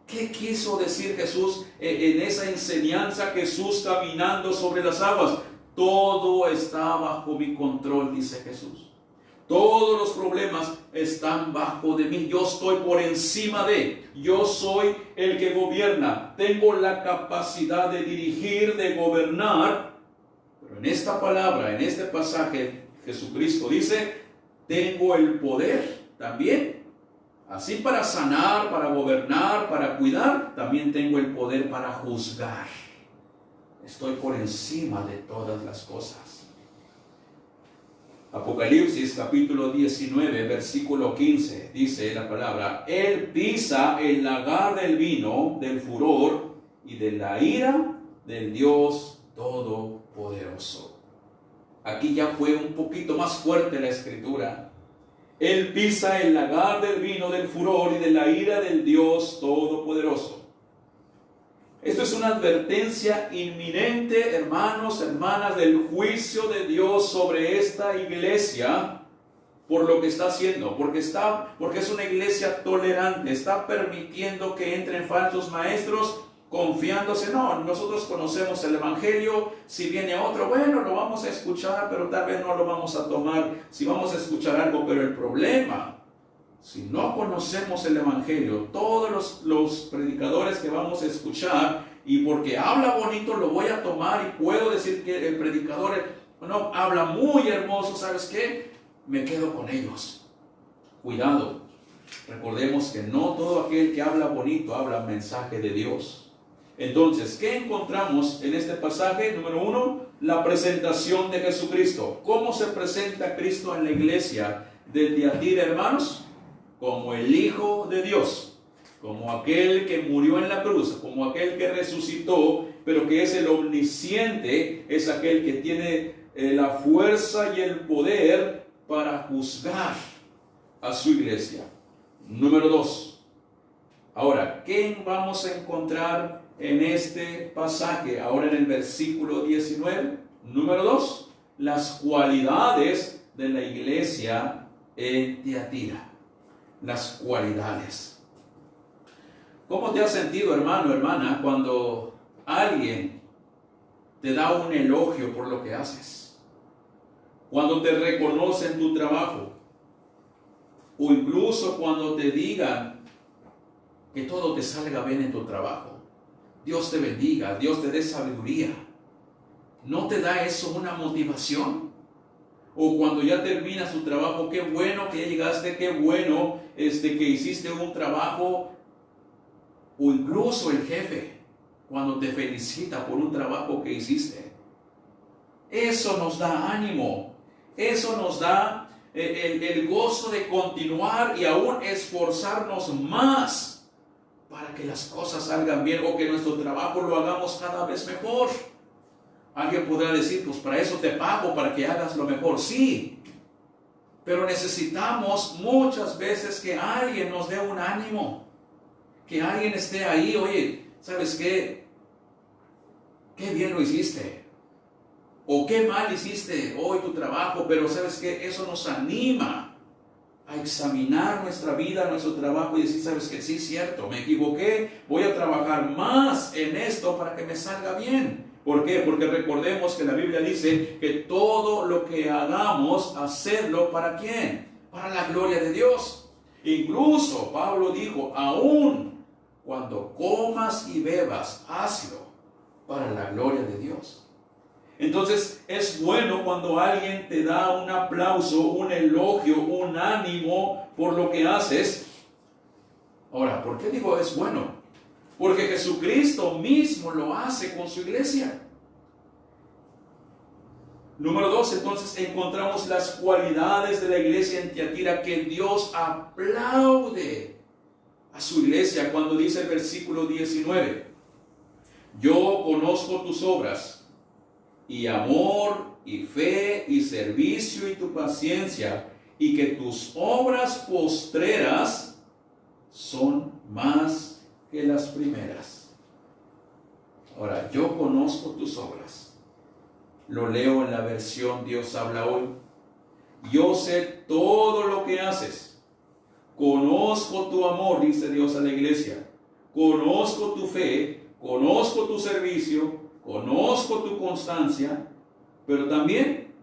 ¿Qué quiso decir Jesús en esa enseñanza? Jesús caminando sobre las aguas. Todo está bajo mi control, dice Jesús. Todos los problemas están bajo de mí. Yo estoy por encima de. Yo soy el que gobierna. Tengo la capacidad de dirigir, de gobernar. Pero en esta palabra, en este pasaje, Jesucristo dice, tengo el poder también. Así para sanar, para gobernar, para cuidar, también tengo el poder para juzgar. Estoy por encima de todas las cosas. Apocalipsis capítulo 19, versículo 15, dice la palabra, Él pisa el lagar del vino, del furor y de la ira del Dios Todopoderoso. Aquí ya fue un poquito más fuerte la escritura. Él pisa el lagar del vino, del furor y de la ira del Dios Todopoderoso. Esto es una advertencia inminente, hermanos, hermanas, del juicio de Dios sobre esta iglesia por lo que está haciendo, porque es una iglesia tolerante, está permitiendo que entren falsos maestros confiándose. No, nosotros conocemos el evangelio, si viene otro, bueno, lo vamos a escuchar, pero tal vez no lo vamos a tomar, si vamos a escuchar algo, pero el problema, si no conocemos el evangelio, todos los predicadores que vamos a escuchar, y porque habla bonito lo voy a tomar y puedo decir que el predicador habla muy hermoso, ¿sabes qué? Me quedo con ellos. Cuidado, recordemos que no todo aquel que habla bonito habla mensaje de Dios. Entonces, ¿qué encontramos en este pasaje? Número 1, la presentación de Jesucristo. ¿Cómo se presenta Cristo en la iglesia de Tiatira, hermanos? Como el Hijo de Dios, como aquel que murió en la cruz, como aquel que resucitó, pero que es el omnisciente, es aquel que tiene la fuerza y el poder para juzgar a su iglesia. Número 2. Ahora, ¿qué vamos a encontrar en este pasaje? Ahora en el versículo 19. Número 2. Las cualidades de la iglesia en Tiatira. Las cualidades. ¿Cómo te has sentido, hermano, hermana, cuando alguien te da un elogio por lo que haces? Cuando te reconoce en tu trabajo. o incluso cuando te digan que todo te salga bien en tu trabajo. Dios te bendiga, Dios te dé sabiduría. ¿No te da eso una motivación? O cuando ya terminas tu trabajo, qué bueno que ya llegaste, qué bueno que hiciste un trabajo. O incluso el jefe, cuando te felicita por un trabajo que hiciste. Eso nos da ánimo. Eso nos da el gozo de continuar y aún esforzarnos más para que las cosas salgan bien o que nuestro trabajo lo hagamos cada vez mejor. Alguien podrá decir, pues para eso te pago, para que hagas lo mejor. Sí, pero necesitamos muchas veces que alguien nos dé un ánimo, que alguien esté ahí. Oye, ¿sabes qué? Qué bien lo hiciste, o qué mal hiciste hoy tu trabajo, pero ¿sabes qué? Eso nos anima a examinar nuestra vida, nuestro trabajo y decir, ¿sabes qué? Sí, cierto, me equivoqué, voy a trabajar más en esto para que me salga bien. ¿Por qué? Porque recordemos que la Biblia dice que todo lo que hagamos, hacerlo ¿para quién? Para la gloria de Dios. Incluso Pablo dijo, aún cuando comas y bebas, hazlo para la gloria de Dios. Entonces es bueno cuando alguien te da un aplauso, un elogio, un ánimo por lo que haces. Ahora, ¿por qué digo es bueno? Porque Jesucristo mismo lo hace con su iglesia. Número 2, entonces encontramos las cualidades de la iglesia en Tiatira que Dios aplaude a su iglesia cuando dice el versículo 19. Yo conozco tus obras y amor y fe y servicio y tu paciencia y que tus obras postreras son más que las primeras. Ahora, yo conozco tus obras. Lo leo en la versión Dios habla hoy. Yo sé todo lo que haces. Conozco tu amor, dice Dios a la iglesia. Conozco tu fe, conozco tu servicio, conozco tu constancia, pero también,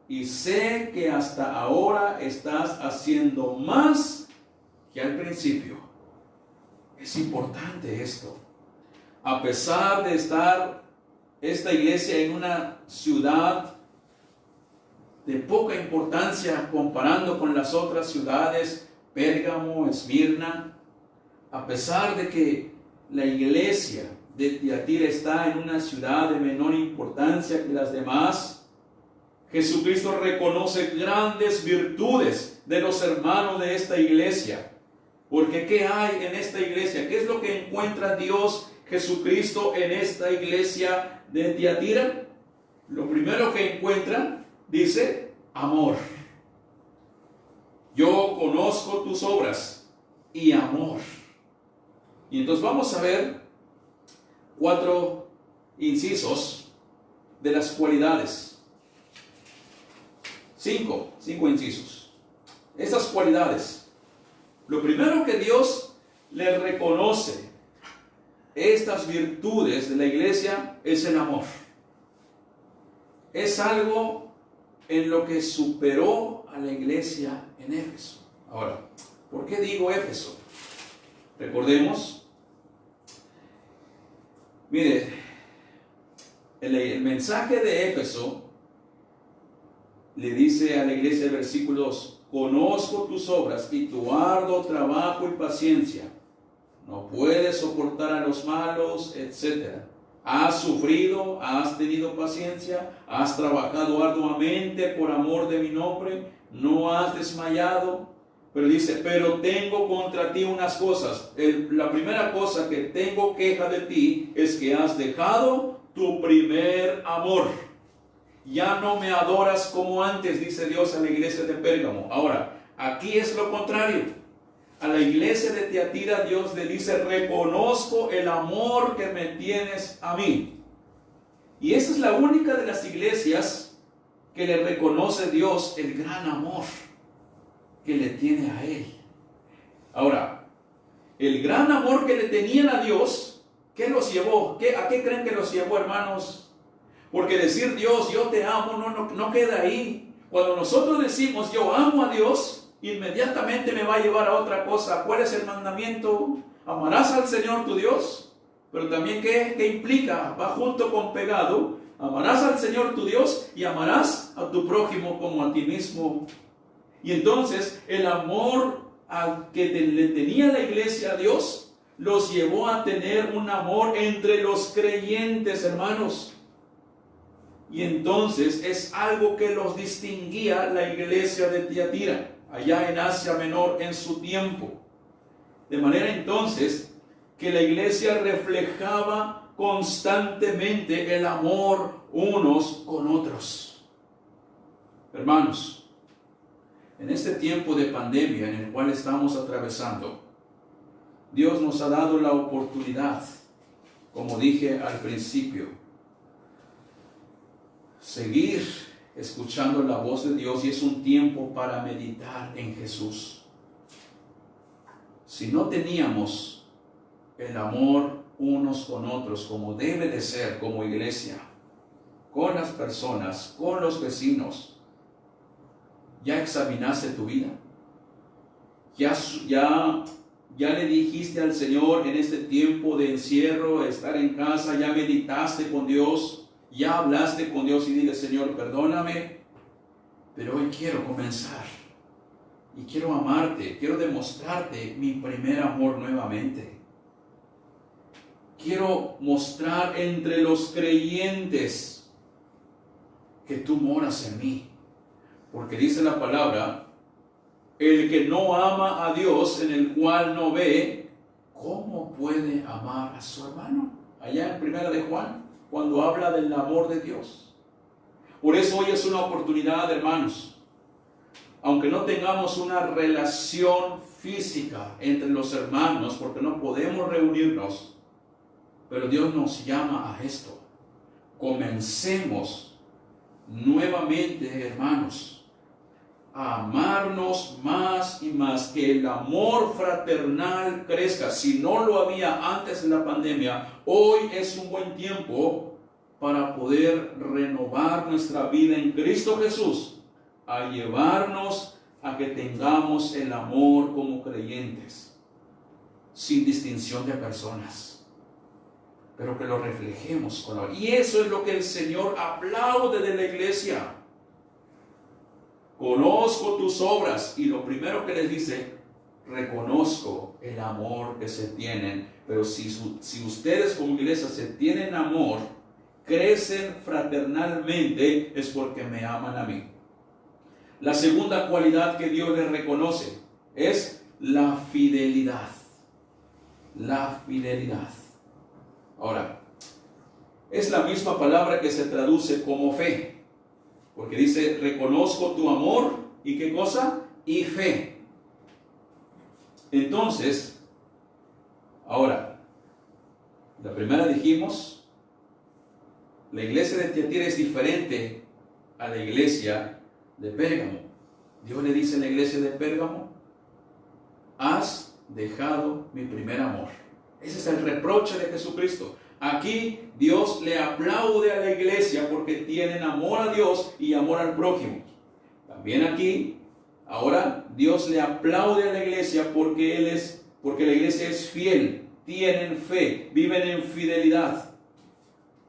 y sé que hasta ahora estás haciendo más que al principio. Es importante esto. A pesar de estar esta iglesia en una ciudad de poca importancia comparando con las otras ciudades, Pérgamo, Esmirna, a pesar de que la iglesia de Tiatira está en una ciudad de menor importancia que las demás, Jesucristo reconoce grandes virtudes de los hermanos de esta iglesia. Porque ¿qué hay en esta iglesia? ¿Qué es lo que encuentra Dios Jesucristo en esta iglesia de Tiatira? Lo primero que encuentra, dice, amor. Yo conozco tus obras y amor. Y entonces vamos a ver 4 incisos de las cualidades. 5 incisos. Estas cualidades. Lo primero que Dios le reconoce estas virtudes de la iglesia es el amor. Es algo en lo que superó a la iglesia en Éfeso. Ahora, ¿por qué digo Éfeso? Recordemos, mire, el mensaje de Éfeso le dice a la iglesia del versículo 2, conozco tus obras y tu arduo trabajo y paciencia. No puedes soportar a los malos, etc. Has sufrido, has tenido paciencia, has trabajado arduamente por amor de mi nombre, no has desmayado. Pero dice, pero tengo contra ti unas cosas. La primera cosa que tengo queja de ti es que has dejado tu primer amor. Ya no me adoras como antes, dice Dios a la iglesia de Pérgamo. Ahora, aquí es lo contrario. A la iglesia de Tiatira Dios le dice, reconozco el amor que me tienes a mí. Y esa es la única de las iglesias que le reconoce Dios el gran amor que le tiene a Él. Ahora, el gran amor que le tenían a Dios, ¿qué los llevó? ¿A qué creen que los llevó, hermanos? Porque decir Dios, yo te amo, no queda ahí. Cuando nosotros decimos yo amo a Dios, inmediatamente me va a llevar a otra cosa. ¿Cuál es el mandamiento? Amarás al Señor tu Dios. Pero también, ¿qué implica? Va junto con pegado. Amarás al Señor tu Dios y amarás a tu prójimo como a ti mismo. Y entonces el amor al que le tenía la iglesia a Dios los llevó a tener un amor entre los creyentes, hermanos. Y entonces es algo que los distinguía la iglesia de Tiatira, allá en Asia Menor en su tiempo. De manera entonces que la iglesia reflejaba constantemente el amor unos con otros. Hermanos, en este tiempo de pandemia en el cual estamos atravesando, Dios nos ha dado la oportunidad, como dije al principio, seguir escuchando la voz de Dios, y es un tiempo para meditar en Jesús. Si no teníamos el amor unos con otros como debe de ser como iglesia, con las personas, con los vecinos, ¿ya examinaste tu vida? ¿Ya le dijiste al Señor en este tiempo de encierro, estar en casa, ya meditaste con Dios, ya hablaste con Dios y dile: Señor, perdóname, pero hoy quiero comenzar y quiero amarte, quiero demostrarte mi primer amor nuevamente. Quiero mostrar entre los creyentes que tú moras en mí, porque dice la palabra: el que no ama a Dios, en el cual no ve, ¿cómo puede amar a su hermano? Allá en 1 de Juan, cuando habla del amor de Dios. Por eso hoy es una oportunidad, hermanos. Aunque no tengamos una relación física entre los hermanos, porque no podemos reunirnos, pero Dios nos llama a esto. Comencemos nuevamente, hermanos, a amarnos más y más, que el amor fraternal crezca. Si no lo había antes de la pandemia, hoy es un buen tiempo para poder renovar nuestra vida en Cristo Jesús, a llevarnos a que tengamos el amor como creyentes, sin distinción de personas, pero que lo reflejemos con amor. Y eso es lo que el Señor aplaude de la iglesia. Conozco tus obras, y lo primero que les dice: reconozco el amor que se tienen. Pero si ustedes como iglesia se tienen amor, crecen fraternalmente, es porque me aman a mí. La segunda cualidad que Dios les reconoce es la fidelidad. La fidelidad. Ahora, es la misma palabra que se traduce como fe. Porque dice: reconozco tu amor, ¿y qué cosa? Y fe. Entonces, ahora, la primera dijimos, la iglesia de Tiatira es diferente a la iglesia de Pérgamo. Dios le dice a la iglesia de Pérgamo: has dejado mi primer amor. Ese es el reproche de Jesucristo. Aquí Dios le aplaude a la iglesia porque tienen amor a Dios y amor al prójimo. También aquí, ahora, Dios le aplaude a la iglesia porque la iglesia es fiel, tienen fe, viven en fidelidad.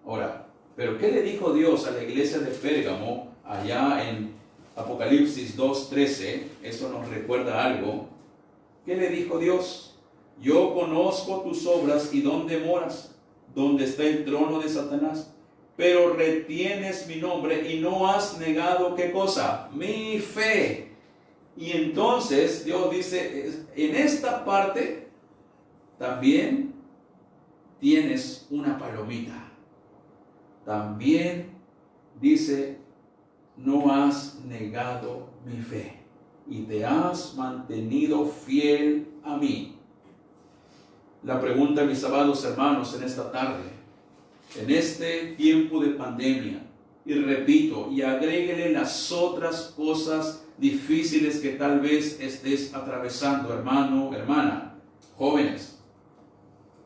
Ahora, ¿pero qué le dijo Dios a la iglesia de Pérgamo allá en Apocalipsis 2:13? Eso nos recuerda algo. ¿Qué le dijo Dios? Yo conozco tus obras y dónde moras, donde está el trono de Satanás, pero retienes mi nombre y no has negado, ¿qué cosa? Mi fe. Y entonces Dios dice: en esta parte también tienes una palomita. También dice: no has negado mi fe y te has mantenido fiel a mí. La pregunta, mis amados hermanos, en esta tarde, en este tiempo de pandemia, y repito, y agréguele las otras cosas difíciles que tal vez estés atravesando, hermano, hermana, jóvenes,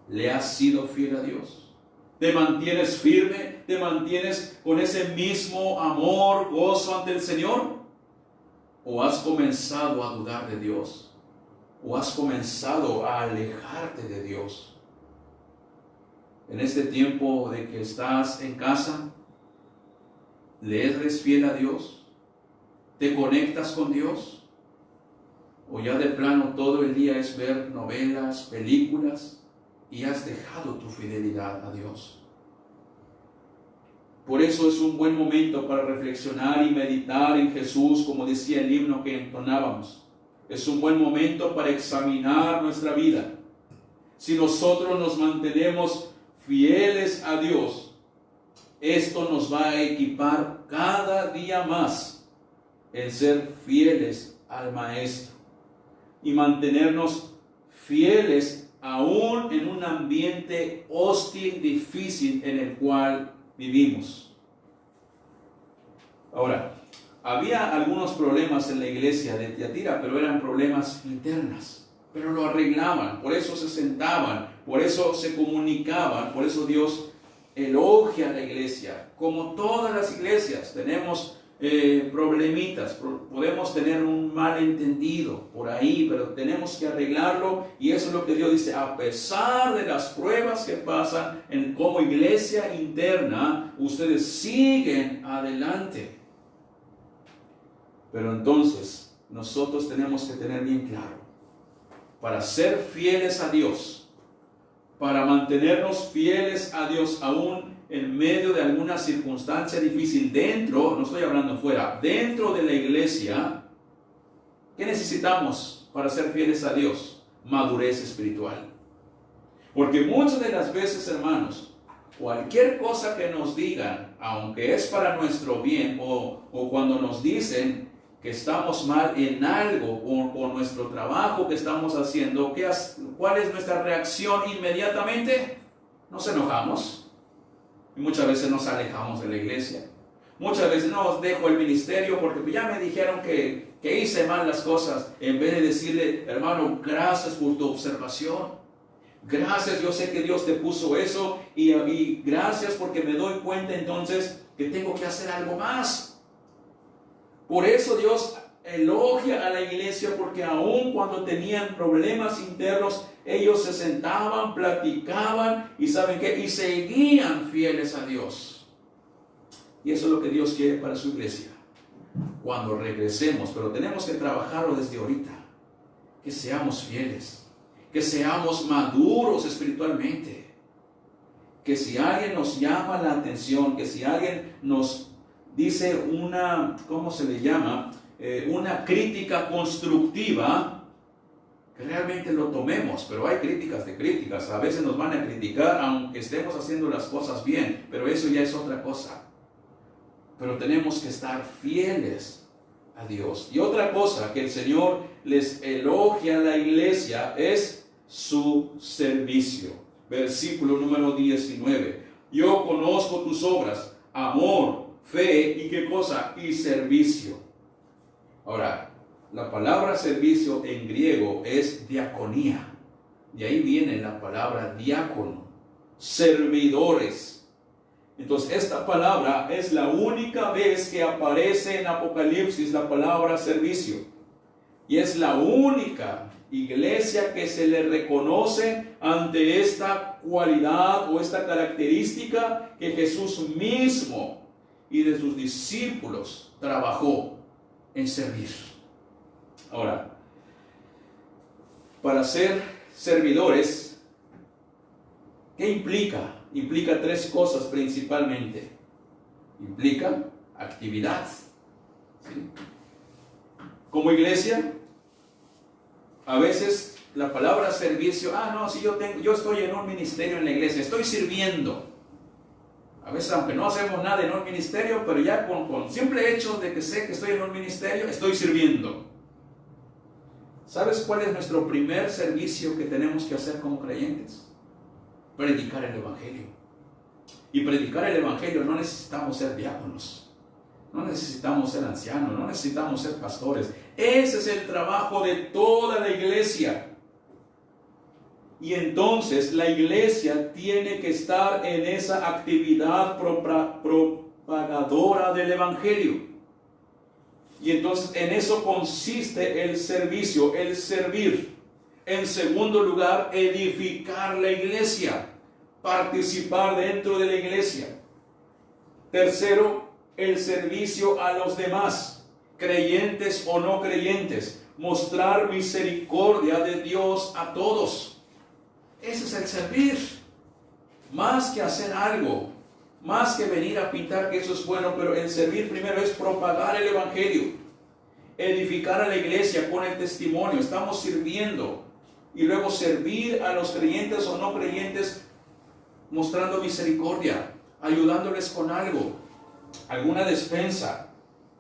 ¿le has sido fiel a Dios? ¿Te mantienes firme? ¿Te mantienes con ese mismo amor, gozo ante el Señor? ¿O has comenzado a dudar de Dios? ¿O has comenzado a alejarte de Dios? En este tiempo de que estás en casa, ¿le eres fiel a Dios? ¿Te conectas con Dios? ¿O ya de plano todo el día es ver novelas, películas y has dejado tu fidelidad a Dios? Por eso es un buen momento para reflexionar y meditar en Jesús, como decía el himno que entonábamos. Es un buen momento para examinar nuestra vida. Si nosotros nos mantenemos fieles a Dios, esto nos va a equipar cada día más en ser fieles al Maestro y mantenernos fieles aún en un ambiente hostil, difícil en el cual vivimos. Ahora, había algunos problemas en la iglesia de Tiatira, pero eran problemas internos, pero lo arreglaban, por eso se sentaban, por eso se comunicaban, por eso Dios elogia a la iglesia. Como todas las iglesias, tenemos problemitas, podemos tener un malentendido por ahí, pero tenemos que arreglarlo, y eso es lo que Dios dice: a pesar de las pruebas que pasan como iglesia interna, ustedes siguen adelante. Pero entonces nosotros tenemos que tener bien claro, para ser fieles a Dios, para mantenernos fieles a Dios aún en medio de alguna circunstancia difícil dentro, no estoy hablando fuera, dentro de la iglesia, ¿qué necesitamos para ser fieles a Dios? Madurez espiritual. Porque muchas de las veces, hermanos, cualquier cosa que nos digan, aunque es para nuestro bien, o cuando nos dicen que estamos mal en algo, o nuestro trabajo que estamos haciendo, ¿cuál es nuestra reacción inmediatamente? Nos enojamos. Y muchas veces nos alejamos de la iglesia. Muchas veces no dejo el ministerio porque ya me dijeron que hice mal las cosas. En vez de decirle: hermano, gracias por tu observación. Gracias, yo sé que Dios te puso eso. Y gracias porque me doy cuenta entonces que tengo que hacer algo más. Por eso Dios elogia a la iglesia, porque aun cuando tenían problemas internos, ellos se sentaban, platicaban y ¿saben qué? Y seguían fieles a Dios. Y eso es lo que Dios quiere para su iglesia cuando regresemos, pero tenemos que trabajarlo desde ahorita, que seamos fieles, que seamos maduros espiritualmente, que si alguien nos llama la atención, que si alguien nos dice una, ¿cómo se le llama? Una crítica constructiva, que realmente lo tomemos. Pero hay críticas de críticas. A veces nos van a criticar aunque estemos haciendo las cosas bien, pero eso ya es otra cosa. Pero tenemos que estar fieles a Dios. Y otra cosa que el Señor les elogia a la iglesia es su servicio. Versículo número 19. Yo conozco tus obras, amor, fe y ¿qué cosa? Y servicio. Ahora, la palabra servicio en griego es diaconía. De ahí viene la palabra diácono, servidores. Entonces, esta palabra es la única vez que aparece en Apocalipsis la palabra servicio. Y es la única iglesia que se le reconoce ante esta cualidad o esta característica que Jesús mismo y de sus discípulos trabajó en servir. Ahora, para ser servidores, ¿qué implica? Implica tres cosas principalmente. Implica actividad. ¿Sí? Como iglesia, a veces la palabra servicio, si yo estoy en un ministerio en la iglesia, estoy sirviendo. A veces, aunque no hacemos nada en un ministerio, pero ya con simple hecho de que sé que estoy en un ministerio, estoy sirviendo. ¿Sabes cuál es nuestro primer servicio que tenemos que hacer como creyentes? Predicar el Evangelio. Y predicar el Evangelio no necesitamos ser diáconos, no necesitamos ser ancianos, no necesitamos ser pastores. Ese es el trabajo de toda la iglesia. Y entonces la iglesia tiene que estar en esa actividad propagadora del Evangelio. Y entonces en eso consiste el servicio, el servir. En segundo lugar, edificar la iglesia, participar dentro de la iglesia. Tercero, el servicio a los demás, creyentes o no creyentes, mostrar misericordia de Dios a todos. Ese es el servir. Más que hacer algo, más que venir a pintar, que eso es bueno, pero el servir primero es propagar el evangelio, edificar a la iglesia con el testimonio. Estamos sirviendo, y luego servir a los creyentes o no creyentes, mostrando misericordia, ayudándoles con algo, alguna despensa,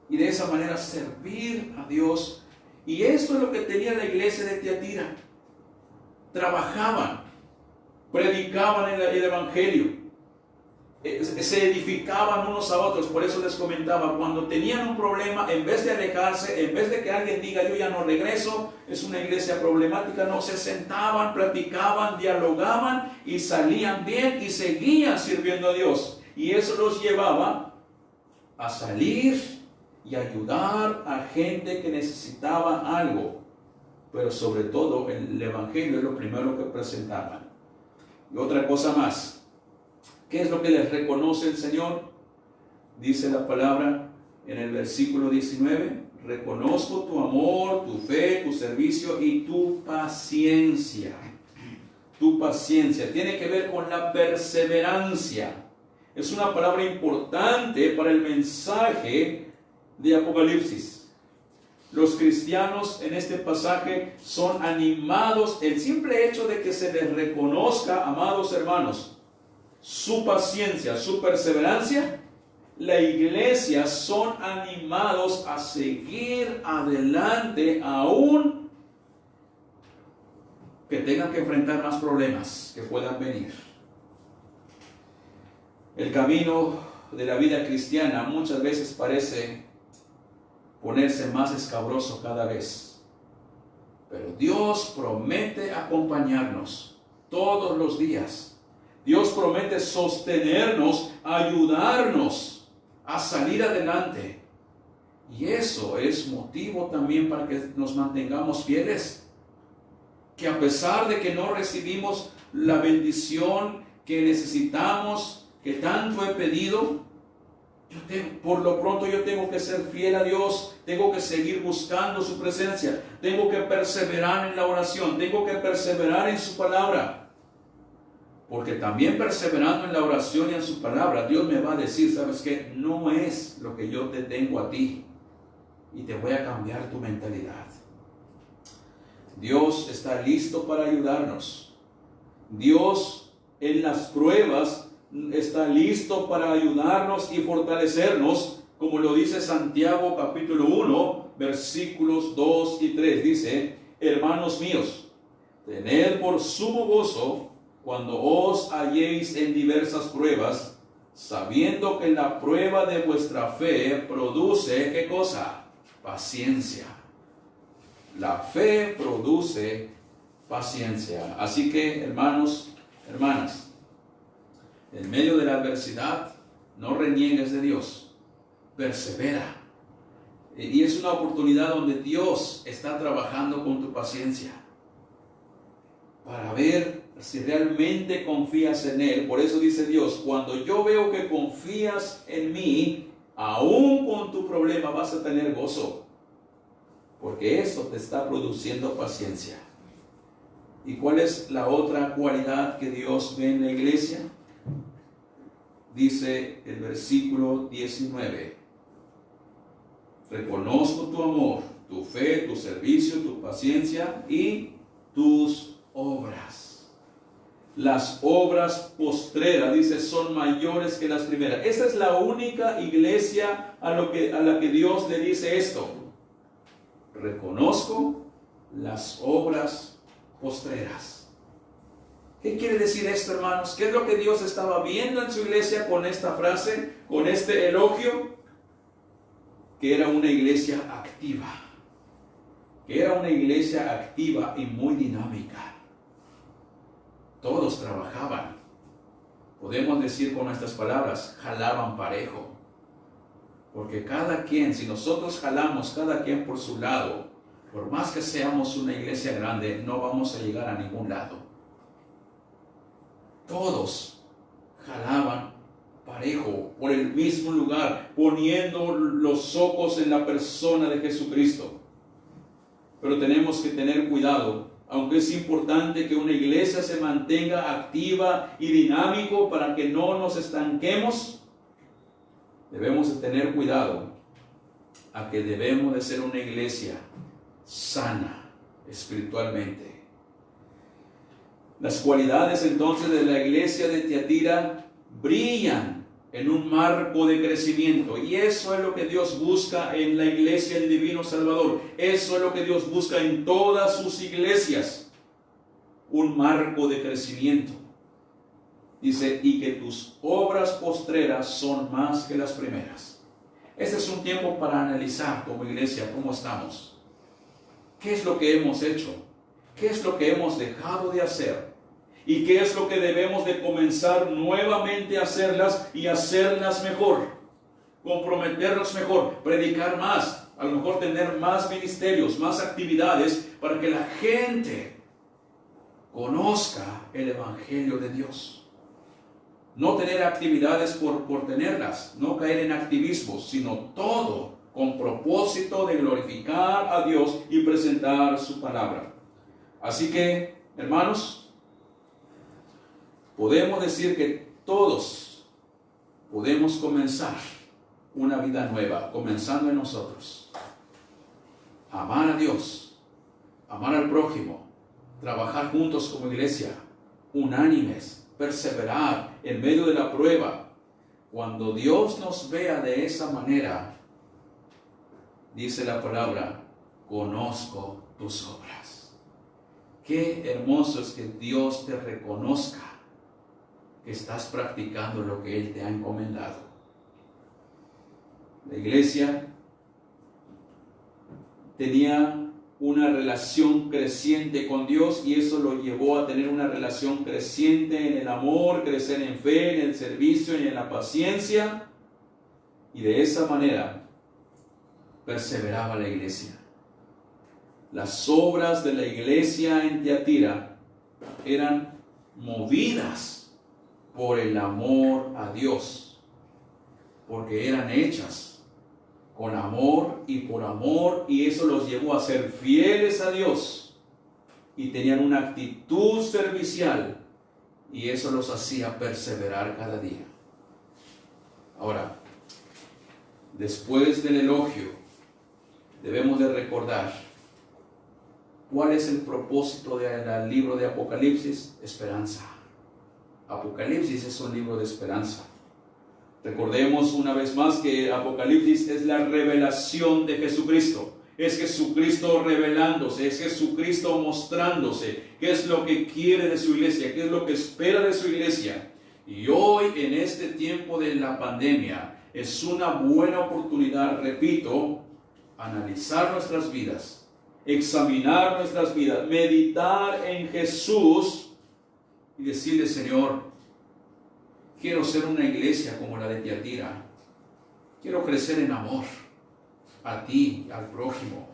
y de esa manera servir a Dios. Y esto es lo que tenía la iglesia de Tiatira. Trabajaban, predicaban el evangelio, se edificaban unos a otros. Por eso les comentaba, cuando tenían un problema, en vez de alejarse, en vez de que alguien diga yo ya no regreso, es una iglesia problemática, no, se sentaban, platicaban, dialogaban y salían bien y seguían sirviendo a Dios. Y eso los llevaba a salir y ayudar a gente que necesitaba algo, pero sobre todo el evangelio es lo primero que presentaban. Y otra cosa más, ¿qué es lo que les reconoce el Señor? Dice la palabra en el versículo 19, reconozco tu amor, tu fe, tu servicio y tu paciencia. Tu paciencia tiene que ver con la perseverancia. Es una palabra importante para el mensaje de Apocalipsis. Los cristianos en este pasaje son animados. El simple hecho de que se les reconozca, amados hermanos, su paciencia, su perseverancia, la iglesia son animados a seguir adelante aún que tengan que enfrentar más problemas que puedan venir. El camino de la vida cristiana muchas veces parece ponerse más escabroso cada vez, pero Dios promete acompañarnos todos los días. Dios promete sostenernos, ayudarnos a salir adelante. Y eso es motivo también para que nos mantengamos fieles. Que a pesar de que no recibimos la bendición que necesitamos, que tanto he pedido, por lo pronto yo tengo que ser fiel a Dios, tengo que seguir buscando su presencia, tengo que perseverar en la oración, tengo que perseverar en su palabra. Porque también perseverando en la oración y en su palabra, Dios me va a decir, ¿sabes qué? No es lo que yo te tengo a ti. Y te voy a cambiar tu mentalidad. Dios está listo para ayudarnos. Dios en las pruebas está listo para ayudarnos y fortalecernos. Como lo dice Santiago capítulo 1, versículos 2 y 3. Dice, hermanos míos, tened por sumo gozo cuando os halléis en diversas pruebas, sabiendo que la prueba de vuestra fe produce, ¿qué cosa? Paciencia. La fe produce paciencia. Así que, hermanos, hermanas, en medio de la adversidad, no reniegues de Dios, persevera. Y es una oportunidad donde Dios está trabajando con tu paciencia, para ver si realmente confías en Él. Por eso dice Dios, cuando yo veo que confías en mí, aún con tu problema vas a tener gozo, porque eso te está produciendo paciencia. ¿Y cuál es la otra cualidad que Dios ve en la iglesia? Dice el versículo 19, reconozco tu amor, tu fe, tu servicio, tu paciencia y tus obras. Las obras postreras, dice, son mayores que las primeras. Esta es la única iglesia a la que Dios le dice esto. Reconozco las obras postreras. ¿Qué quiere decir esto, hermanos? ¿Qué es lo que Dios estaba viendo en su iglesia con esta frase, con este elogio? Que era una iglesia activa. Que era una iglesia activa y muy dinámica. Todos trabajaban. Podemos decir con nuestras palabras, jalaban parejo. Porque cada quien, si nosotros jalamos cada quien por su lado, por más que seamos una iglesia grande, no vamos a llegar a ningún lado. Todos jalaban parejo por el mismo lugar, poniendo los ojos en la persona de Jesucristo. Pero tenemos que tener cuidado, aunque es importante que una iglesia se mantenga activa y dinámico para que no nos estanquemos. Debemos de tener cuidado a que debemos de ser una iglesia sana espiritualmente. Las cualidades entonces de la iglesia de Tiatira brillan en un marco de crecimiento, y eso es lo que Dios busca en la iglesia del Divino Salvador. Eso es lo que Dios busca en todas sus iglesias, un marco de crecimiento. Dice, y que tus obras postreras son más que las primeras. Este es un tiempo para analizar como iglesia cómo estamos. ¿Qué es lo que hemos hecho? ¿Qué es lo que hemos dejado de hacer? ¿Y qué es lo que debemos de comenzar nuevamente a hacerlas y hacerlas mejor? Comprometernos mejor, predicar más, a lo mejor tener más ministerios, más actividades para que la gente conozca el Evangelio de Dios. No tener actividades por tenerlas, no caer en activismos, sino todo con propósito de glorificar a Dios y presentar su palabra. Así que, hermanos, podemos decir que todos podemos comenzar una vida nueva, comenzando en nosotros. Amar a Dios, amar al prójimo, trabajar juntos como iglesia, unánimes, perseverar en medio de la prueba. Cuando Dios nos vea de esa manera, dice la palabra, conozco tus obras. Qué hermoso es que Dios te reconozca que estás practicando lo que Él te ha encomendado. La iglesia tenía una relación creciente con Dios, y eso lo llevó a tener una relación creciente en el amor, crecer en fe, en el servicio y en la paciencia, y de esa manera perseveraba la iglesia. Las obras de la iglesia en Tiatira eran movidas por el amor a Dios, porque eran hechas con amor y por amor, y eso los llevó a ser fieles a Dios, y tenían una actitud servicial, y eso los hacía perseverar cada día. Ahora, después del elogio, debemos de recordar cuál es el propósito del libro de Apocalipsis. Esperanza. Apocalipsis es un libro de esperanza. Recordemos una vez más que Apocalipsis es la revelación de Jesucristo. Es Jesucristo revelándose, es Jesucristo mostrándose qué es lo que quiere de su iglesia, qué es lo que espera de su iglesia. Y hoy, en este tiempo de la pandemia, es una buena oportunidad, repito, analizar nuestras vidas, examinar nuestras vidas, meditar en Jesús y decirle, Señor, quiero ser una iglesia como la de Tiatira. Quiero crecer en amor a ti, al prójimo.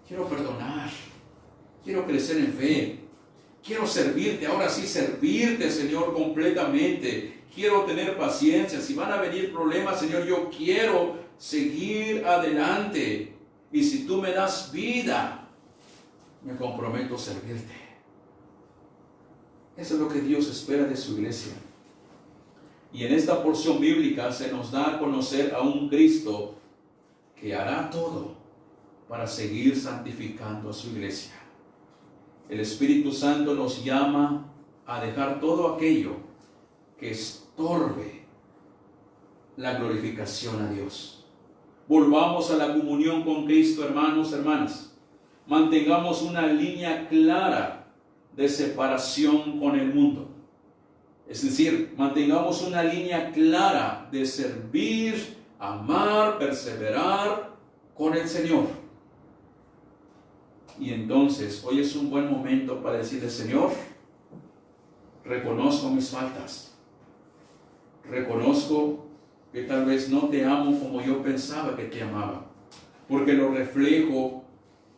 Quiero perdonar. Quiero crecer en fe. Quiero servirte, ahora sí servirte, Señor, completamente. Quiero tener paciencia. Si van a venir problemas, Señor, yo quiero seguir adelante. Y si tú me das vida, me comprometo a servirte. Eso es lo que Dios espera de su iglesia. Y en esta porción bíblica se nos da a conocer a un Cristo que hará todo para seguir santificando a su iglesia. El Espíritu Santo nos llama a dejar todo aquello que estorbe la glorificación a Dios. Volvamos a la comunión con Cristo, hermanos, hermanas. Mantengamos una línea clara de separación con el mundo. Es decir, mantengamos una línea clara de servir, amar, perseverar con el Señor. Y entonces, hoy es un buen momento para decirle, Señor, reconozco mis faltas. Reconozco que tal vez no te amo como yo pensaba que te amaba, porque lo reflejo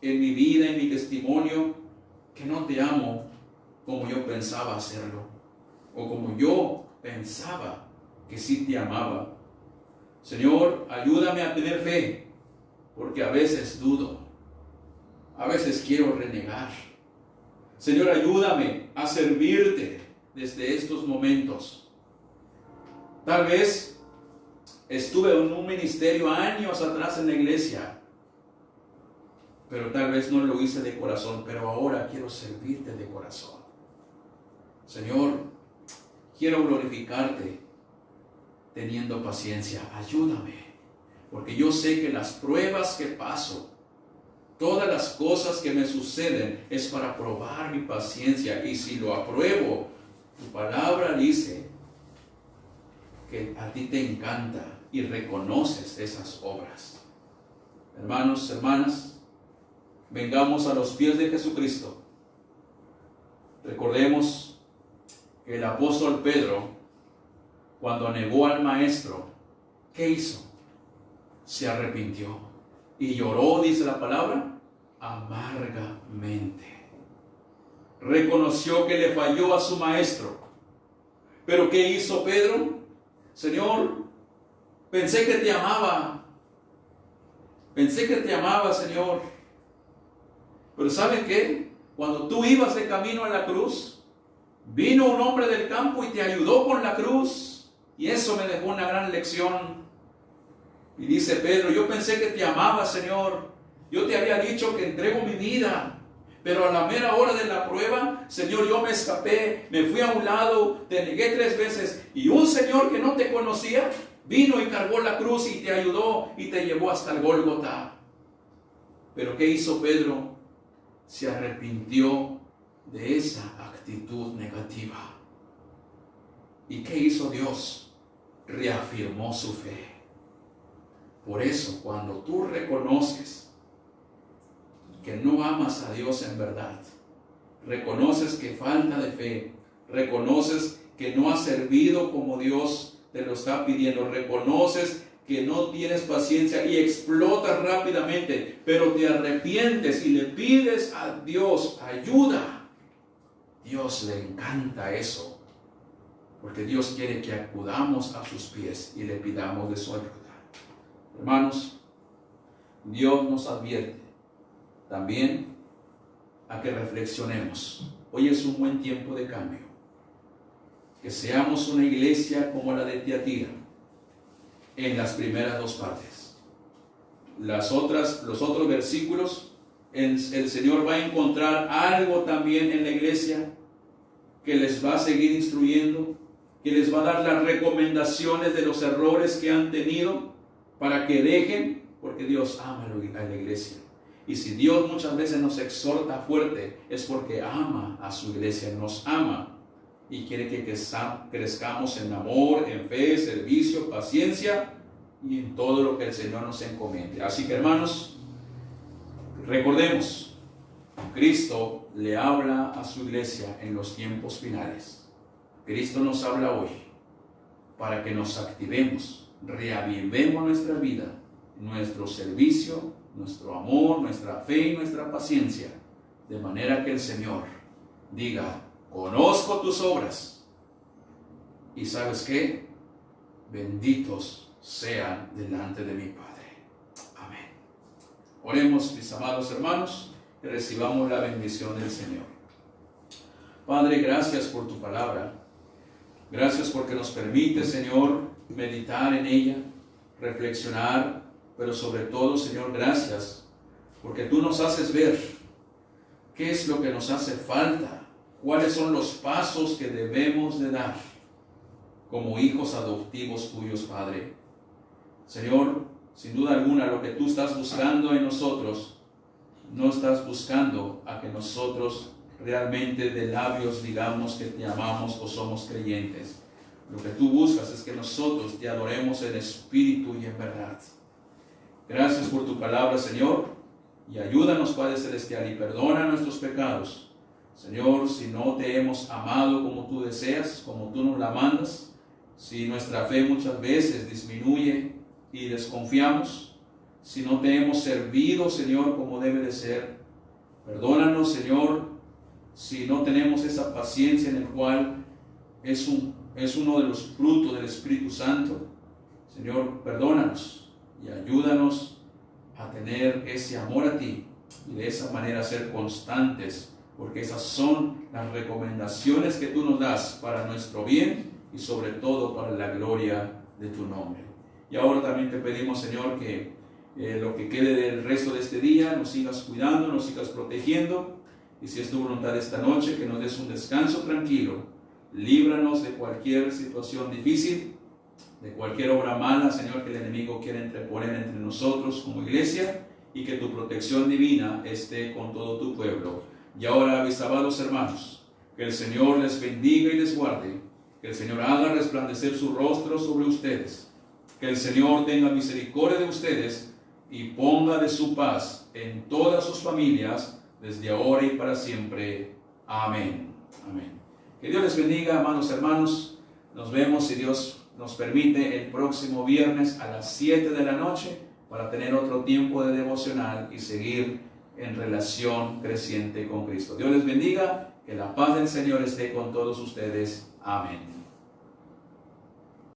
en mi vida, en mi testimonio, que no te amo como yo pensaba hacerlo, o como yo pensaba que sí te amaba. Señor, ayúdame a tener fe, porque a veces dudo, a veces quiero renegar. Señor, ayúdame a servirte desde estos momentos. Tal vez estuve en un ministerio años atrás en la iglesia, pero tal vez no lo hice de corazón, pero ahora quiero servirte de corazón. Señor, quiero glorificarte teniendo paciencia. Ayúdame, porque yo sé que las pruebas que paso, todas las cosas que me suceden, es para probar mi paciencia. Y si lo apruebo, tu palabra dice que a ti te encanta y reconoces esas obras. Hermanos, hermanas, vengamos a los pies de Jesucristo. Recordemos que el apóstol Pedro, cuando negó al maestro, ¿qué hizo? Se arrepintió y lloró, dice la palabra, amargamente. Reconoció que le falló a su maestro. ¿Pero qué hizo Pedro? Señor, pensé que te amaba. Pensé que te amaba, Señor. Pero ¿saben qué? Cuando tú ibas de camino a la cruz, vino un hombre del campo y te ayudó con la cruz. Y eso me dejó una gran lección. Y dice Pedro, yo pensé que te amaba, Señor. Yo te había dicho que entrego mi vida. Pero a la mera hora de la prueba, Señor, yo me escapé, me fui a un lado, te negué 3 veces. Y un Señor que no te conocía, vino y cargó la cruz y te ayudó y te llevó hasta el Gólgota. Pero ¿qué hizo Pedro? Se arrepintió de esa actitud negativa. ¿Y qué hizo Dios? Reafirmó su fe. Por eso, cuando tú reconoces que no amas a Dios en verdad, reconoces que falta de fe, reconoces que no has servido como Dios te lo está pidiendo, reconoces que no tienes paciencia y explotas rápidamente, pero te arrepientes y le pides a Dios ayuda. Dios le encanta eso, porque Dios quiere que acudamos a sus pies y le pidamos de su ayuda. Hermanos, Dios nos advierte también a que reflexionemos. Hoy es un buen tiempo de cambio. Que seamos una iglesia como la de Tiatira en las primeras 2 partes. Los otros versículos, el Señor va a encontrar algo también en la iglesia que les va a seguir instruyendo, que les va a dar las recomendaciones de los errores que han tenido para que dejen, porque Dios ama a la iglesia. Y si Dios muchas veces nos exhorta fuerte, es porque ama a su iglesia, nos ama y quiere que crezcamos en amor, en fe, servicio, paciencia y en todo lo que el Señor nos encomiende. Así que, hermanos, recordemos, Cristo le habla a su iglesia en los tiempos finales. Cristo nos habla hoy para que nos activemos, reavivemos nuestra vida, nuestro servicio, nuestro amor, nuestra fe y nuestra paciencia, de manera que el Señor diga, conozco tus obras, y ¿sabes qué? Benditos sean delante de mi Padre. Amén. Oremos, mis amados hermanos, y recibamos la bendición del Señor. Padre, gracias por tu palabra. Gracias porque nos permite, Señor, meditar en ella, reflexionar, pero sobre todo, Señor, gracias porque tú nos haces ver qué es lo que nos hace falta, cuáles son los pasos que debemos de dar como hijos adoptivos tuyos, Padre. Señor, sin duda alguna, lo que tú estás buscando en nosotros, no estás buscando a que nosotros realmente de labios digamos que te amamos o somos creyentes. Lo que tú buscas es que nosotros te adoremos en espíritu y en verdad. Gracias por tu palabra, Señor, y ayúdanos, Padre Celestial, y perdona nuestros pecados. Señor, si no te hemos amado como tú deseas, como tú nos la mandas, si nuestra fe muchas veces disminuye y desconfiamos, si no te hemos servido, Señor, como debe de ser. Perdónanos, Señor, si no tenemos esa paciencia en el cual es uno de los frutos del Espíritu Santo. Señor, perdónanos y ayúdanos a tener ese amor a ti y de esa manera ser constantes, porque esas son las recomendaciones que tú nos das para nuestro bien y sobre todo para la gloria de tu nombre. Y ahora también te pedimos, Señor, que lo que quede del resto de este día nos sigas cuidando, nos sigas protegiendo, y si es tu voluntad esta noche, que nos des un descanso tranquilo. Líbranos de cualquier situación difícil, de cualquier obra mala, Señor, que el enemigo quiera interponer entre nosotros como iglesia, y que tu protección divina esté con todo tu pueblo. Y ahora, mis amados hermanos, que el Señor les bendiga y les guarde, que el Señor haga resplandecer su rostro sobre ustedes, que el Señor tenga misericordia de ustedes y ponga de su paz en todas sus familias, desde ahora y para siempre. Amén. Amén. Que Dios les bendiga, amados hermanos. Nos vemos, si Dios nos permite, el próximo viernes a las 7 de la noche para tener otro tiempo de devocional y seguir en relación creciente con Cristo. Dios les bendiga, que la paz del Señor esté con todos ustedes. Amén.